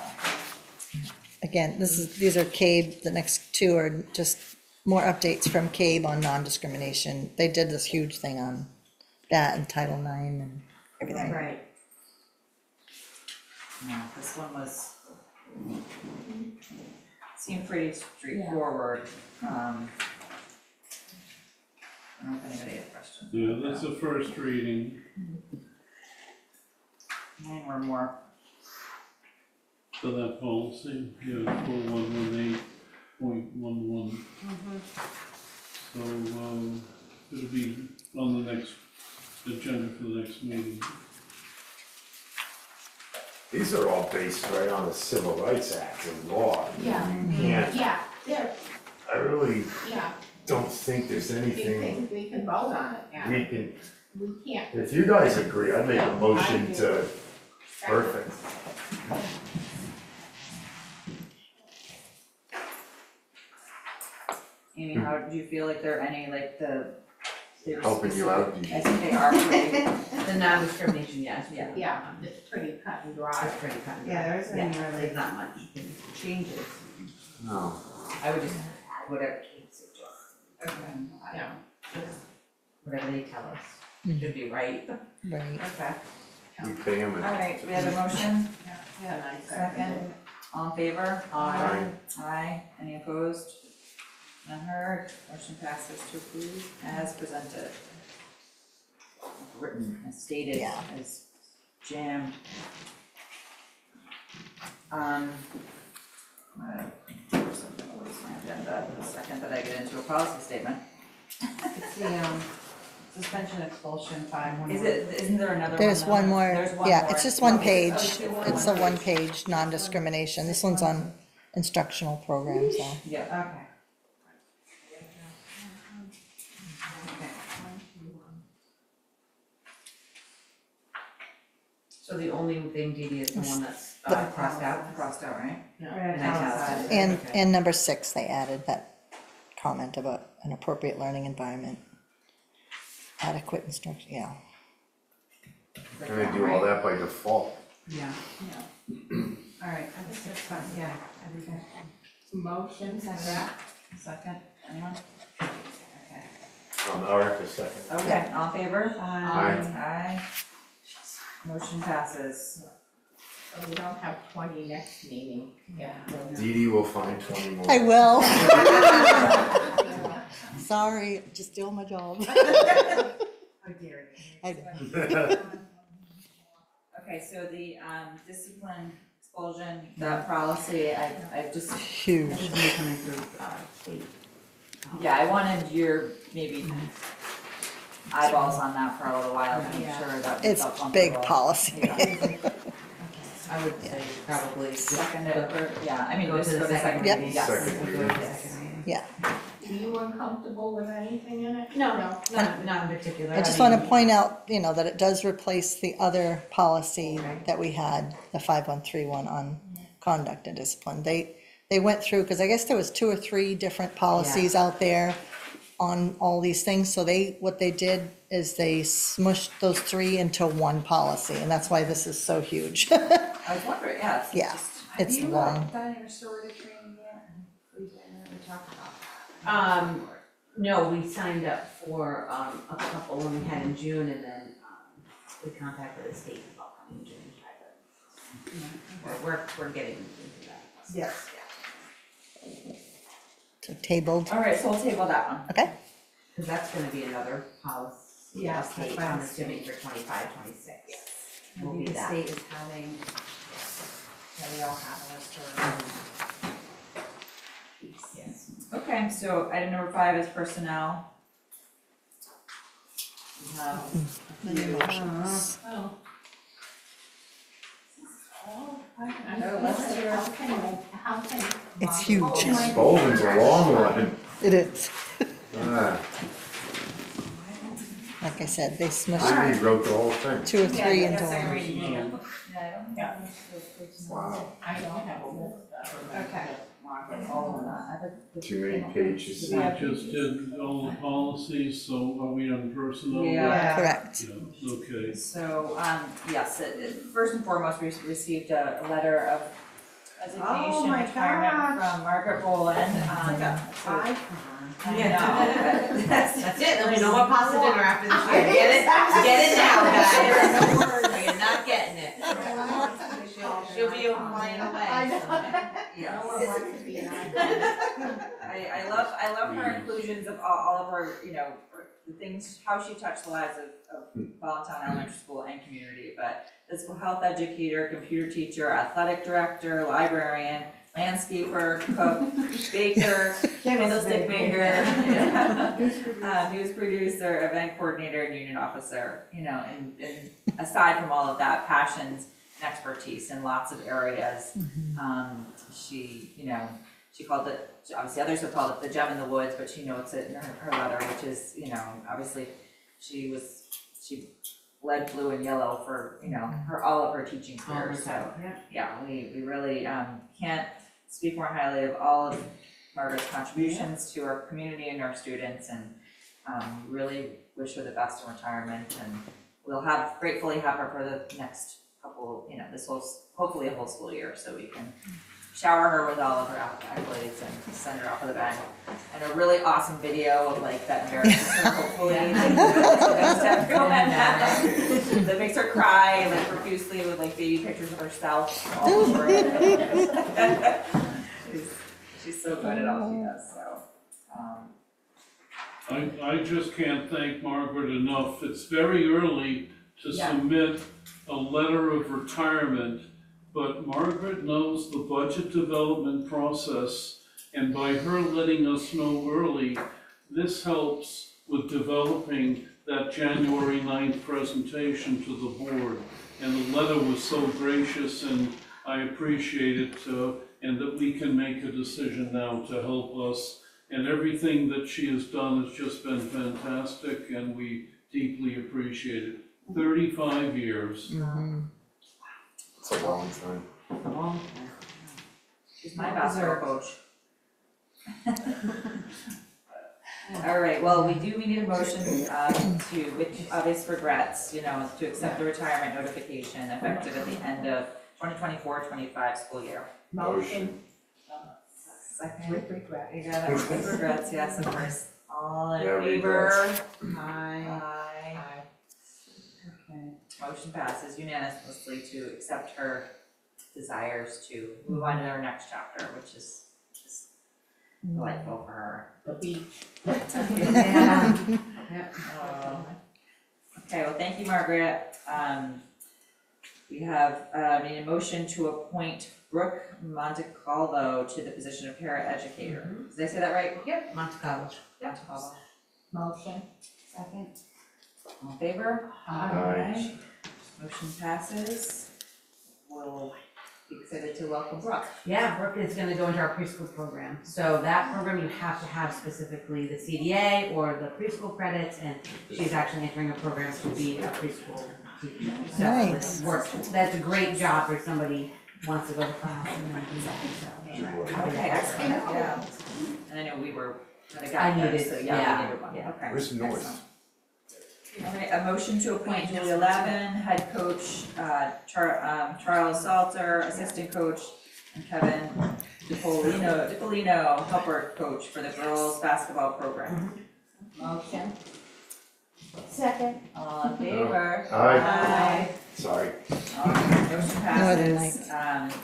Again, these are CABE, the next two are just more updates from CABE on non-discrimination. They did this huge thing on that and Title IX and everything. Right. Yeah, this one was, seemed pretty straightforward. I don't know if anybody had questions. Yeah, that's the first reading. Mine were more, For that policy, yeah, 4118.11. So, it'll be on the next agenda for the next meeting. These are all based right on the Civil Rights Act and law. Yeah, Yeah, yeah, there, I really yeah, don't think there's anything we can vote on it now. we can, We can't. if you guys agree, I'd make a motion to, perfect. Amy, how do you feel like there are any, like they're Helping you out, specific- Dee. I think they are pretty, The non-discrimination, yes, yeah. Yeah, it's pretty cut and dry. it's pretty cut and dry. Yeah, there isn't any really There's not much. changes. No. I would just, whatever Kate suggests, Yeah. whatever they tell us, should be right. Right. Okay. We pay them All and. right, we have a motion, Yeah, and I second, all in favor? Aye. Aye, any opposed? None heard, motion passes to approve as presented. Written, as stated, Yeah. as jammed. Something away from my agenda, the second that I get into a policy statement. It's the, suspension expulsion 511. Isn't there another one? There's though? one more, There's one yeah, more. it's just one page. Okay, It's a one-page non-discrimination. This one's on instructional programs, so. Yeah, Okay. So the only thing, Dee Dee, is the one that's crossed out? crossed out, right? And italicized. And number 6, they added that comment about an appropriate learning environment. Adequate instruction, yeah. And they do all that by default. Yeah. All right, I think that's fine, yeah, everything. Motion, second. Second, anyone? I'll have to second. Okay, all in favor? Aye. Aye. Motion passes. So we don't have 20 next meeting. Yeah. Dee Dee will find 20 more. I will. Sorry, just doing my job. Oh dear. I know. Okay, so the discipline expulsion, that policy, I just, Huge. This is me coming through, state. yeah, I wanted your maybe eyeballs on that for a little while to make Yeah. sure that we It's felt comfortable. big policy. Yeah. I would say probably just Second, or, yeah, I mean, go just to go the to second second Yep. reading, yes. Second reading. Yes. Are you uncomfortable with anything in it? No, not in particular. I just mean, want to point out, that it does replace the other policy that we had, the 5131 on conduct and discipline. They went through, because I guess there was 2 or 3 different policies out there on all these things, so what they did is they smushed those 3 into one policy, and that's why this is so huge. I was wondering, yeah, it's Yeah, just. it's long. Have you done your restorative training yet? We talked about. No, we signed up for, a couple when we had in June, and then, we contacted the state about coming in June and try to we're getting into that. Yes. So tabled, All right, so we'll table that one. okay? Because that's gonna be another policy Yeah, that's update, my I'm understanding. assuming for 25-26. Will Maybe be the that. state is having, that we all have a list or. Yes. Okay, so item number 5 is personnel. We have Many motions. I know, let's hear. How can? It's huge. Bolden's a long one. It is. Ah, Like I said, they smushed Amy wrote the whole thing. 2 or 3 Yeah, into second one. reading, yeah. Yeah, I don't have. Wow, I don't have a list. Okay. All of that. too many pages. We just did all the policies, so are we on personnel? Yeah. Correct. Yeah, okay. So, yes, first and foremost, we received a letter of Oh resignation, my retirement gosh. from Margaret Boland. I, I know, but That's it, there'll be no more pasta dinner after this year, get it now, guys. No, you're not getting it. She'll be flying away. yes. No one wants to be an icon. I love her inclusions of all of her, the things, how she touched the lives of Volantown Elementary School and community, but physical health educator, computer teacher, athletic director, librarian, landscaper, cook, baker, candlestick maker, news producer, event coordinator, and union officer, and aside from all of that, passions and expertise in lots of areas. She called it, obviously others have called it the gem in the woods, but she notes it in her letter, which is, obviously she led blue and yellow for, all of her teaching career, so. Yeah, we really, can't speak more highly of all of Margaret's contributions to our community and our students, and, really wish her the best in retirement, and we'll gratefully have her for the next couple, hopefully a whole school year, so we can shower her with all of her accolades and send her off with a bang. And a really awesome video of that embarrasses her, hopefully. That makes her cry profusely with baby pictures of herself all over it. She's so good at all she does, so. I just can't thank Margaret enough. It's very early to submit a letter of retirement, but Margaret knows the budget development process, and by her letting us know early, this helps with developing that January 9th presentation to the board. And the letter was so gracious, and I appreciate it, and that we can make a decision now to help us. And everything that she has done has just been fantastic, and we deeply appreciate it. 35 years. It's a long time. She's my basketball coach. All right, well, we need a motion with obvious regrets, to accept the retirement notification effective at the end of 2024-25 school year. Motion. Second. With regret. You got it, with regrets, yes, of course. All in Yeah, favor? Aye. Aye. Okay, motion passes unanimously to accept her desires to move on to our next chapter, which is just delightful for her. The beach. Yeah. Okay, well, thank you, Margaret. We have need a motion to appoint Brooke Montecalvo to the position of paraeducator. Did I say that right? Yep. Monte Carlo. Montecalvo. Motion. Second. All in favor? Aye. Motion passes. We'll be excited to welcome Brooke. Yeah, Brooke is gonna go into our preschool program. So that program, you have to have specifically the CDA or the preschool credits, and she's actually entering a program to be a preschool teacher. So Nice. that's a great job for somebody who wants to go to class and then do that, so. Okay, excellent, yeah. And I know we were kind of got I there, needed, so we yeah, needed one, yeah. okay. Where's North? Excellent. All right, a motion to appoint Julia Lavin, head coach, Charles Salter, assistant coach, and Kevin DiPolino, helper coach for the girls' basketball program. Motion. Second. All in favor? Aye. Aye. Sorry. All in motion Northern passes.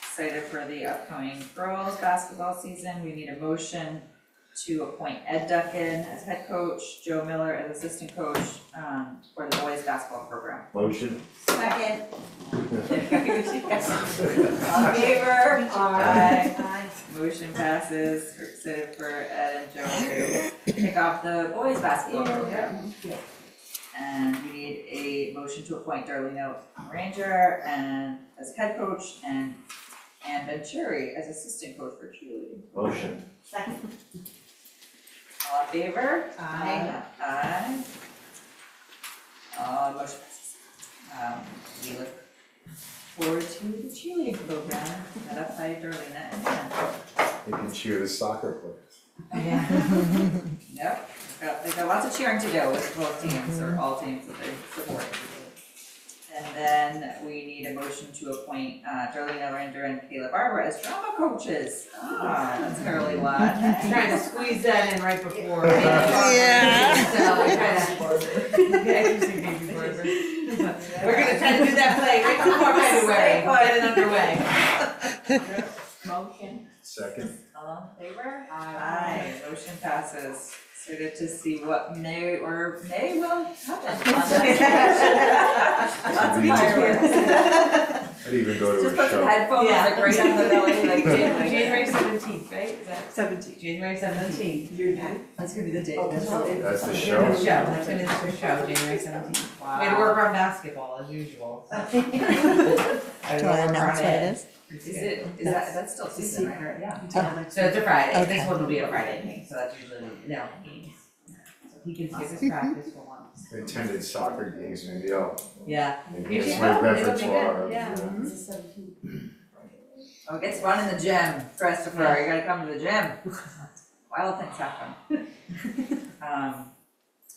Excited for the upcoming girls' basketball season. We need a motion to appoint Ed Duncan as head coach, Joe Miller as assistant coach, for the boys' basketball program. Motion? Second. All in favor? Aye. Motion passes. We're excited for Ed and Joe to kick off the boys' basketball program. And we need a motion to appoint Darlene Ranger and as head coach and Ann Venturi as assistant coach for cheerleading. Motion. Second. All in favor? Aye. Aye. Motion passes. We look forward to the cheerleading program set up by Darlene and Ann. You can cheer the soccer players. Yep, they've got lots of cheering to do with both teams, or all teams that they support. And then we need a motion to appoint Darlene Ranger and Kayla Barber as drama coaches. That's an early one. Trying to squeeze that in right before. Yeah. So I we're gonna try to do that play right before February, get it underway. Motion. Second? All in favor? Aye. Motion passes. Excited to see what may will happen on that. I'd even go to Just a put some show. headphones like right on the belly, like January 17th, right? Is that 17th? January 17th. That's gonna be the date. That's the The show? show, that's when it's the show, January 17th. We had to work on basketball as usual. Do I announce what it is? That's still season, right? Yeah. So it's a Friday, Okay. this one will be a Friday meeting, so that's usually, games. So he can skip his practice for once. I attended soccer games, maybe I'll Yeah. enhance should my go. It'll be repertoire. good, yeah. Oh, it gets fun in the gym, Christopher, you gotta come to the gym. Wild things happen.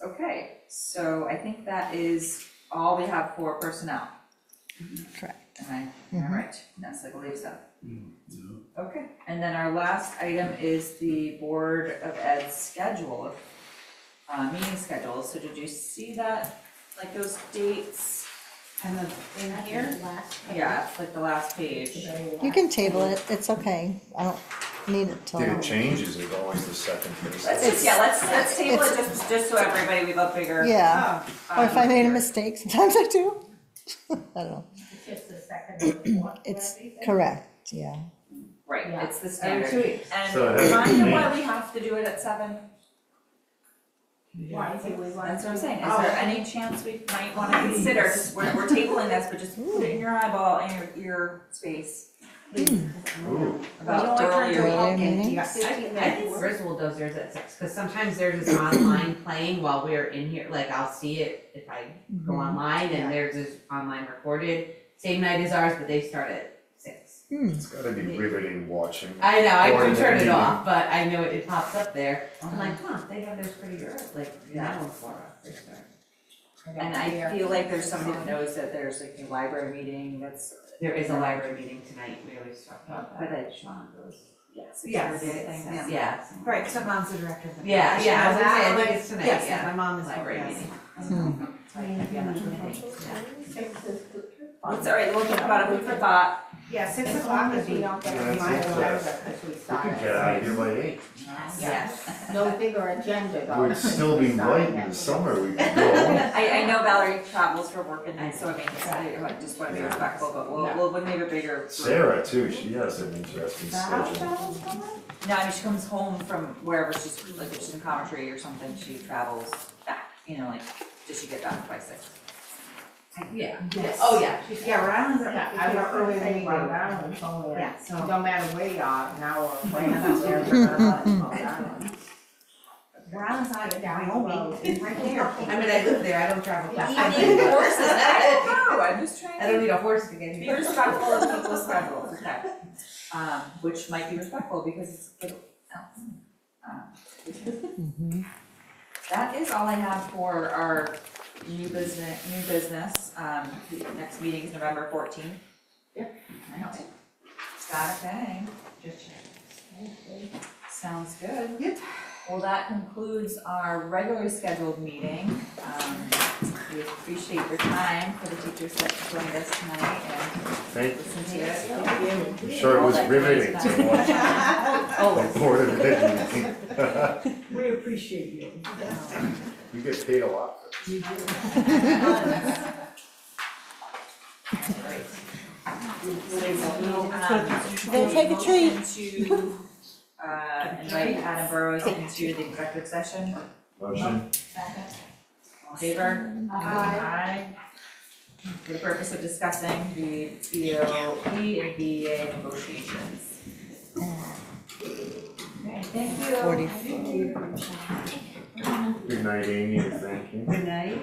Okay, so I think that is all we have for personnel. Correct. Am I right? Yes, I believe so. Okay, and then our last item is the Board of Ed's schedule, meeting schedule. So did you see that, like those dates? And in here? Yeah, it's like the last page. You can table it, it's okay. I don't need it till. Did it change? Is it always the second Thursday? Let's table it just so everybody, we look bigger. Yeah, or if I made a mistake, sometimes I do. I don't know. It's just the second or fourth. It's correct, yeah. Right, Yeah. it's the standard. 2 weeks. And So it has to remind me be- why we have to do it at 7? Why do we want That's what I'm saying, is Oh. there any chance we might wanna consider, just, we're tabling this, but just put it in your eyeball and your ear space. Ooh, About earlier. Earlier meetings? I think Griswold does theirs at 6, because sometimes theirs is online playing while we're in here, like I'll see it if I go online and theirs is online recorded. Same night as ours, but they start at 6. it's gotta be riveting watching. I know, I Or can turn it meeting. off, but I know it pops up there. I'm like, they have theirs pretty early, like, Yeah. before us, they start. And I feel like there's somebody that knows that there's like a library meeting that's, There is a library meeting tonight, we always talk about But that. I- Sean goes. yes, Yes, thing. yeah. Right, so mom's the director of the. Yeah, yeah, I was gonna say, I think it's tonight, Yes, yeah. my mom is Library yes. meeting. So I can't be on that committee. Six is good. It's all right, we'll think about it, food for thought. Yeah, 6 As o'clock long would as we be. don't get Yeah, reminded that's letters it. because we We started. can get out of here by 8. Yes. No bigger agenda though. We'd still be light in the summer, we could go home. I know Valerie travels for work and so I mean, I just wanna be respectful, but we'll make it bigger. group. Sarah too, she has an interesting schedule. No, I mean, she comes home from wherever she's, like if she's in Coventry or something, she travels back, like, does she get back by 6? Yeah. Yes. Oh, yeah, she's, Yeah, Rollins, Yeah, I was earlier than you were down, it's only, Yeah, so. no matter where you are, an hour away, there's Rollins, I get down home, it's right there. I mean, I live there, I don't travel back. Evening horses, I don't know, I'm just trying I don't to need a horse to get be here. respectful of people's schedules, okay? Which might be respectful because it's good. That is all I have for our new business, the next meeting is November 14th. Yep. Okay. Got it, okay. Just check. Sounds good. Yep. Well, that concludes our regularly scheduled meeting. We appreciate your time for the teachers that joined us tonight and Thank you. listened to it. I'm sure it was riveting to watch the Board of Ed meeting. We appreciate you. You get paid a lot for this. We'll take a treat. To invite Adam Burrows into the executive session. Motion? All in favor? Aye. For the purpose of discussing the BOE and BEA negotiations. Okay, thank you. Good night, Amy, and thank you. Good night.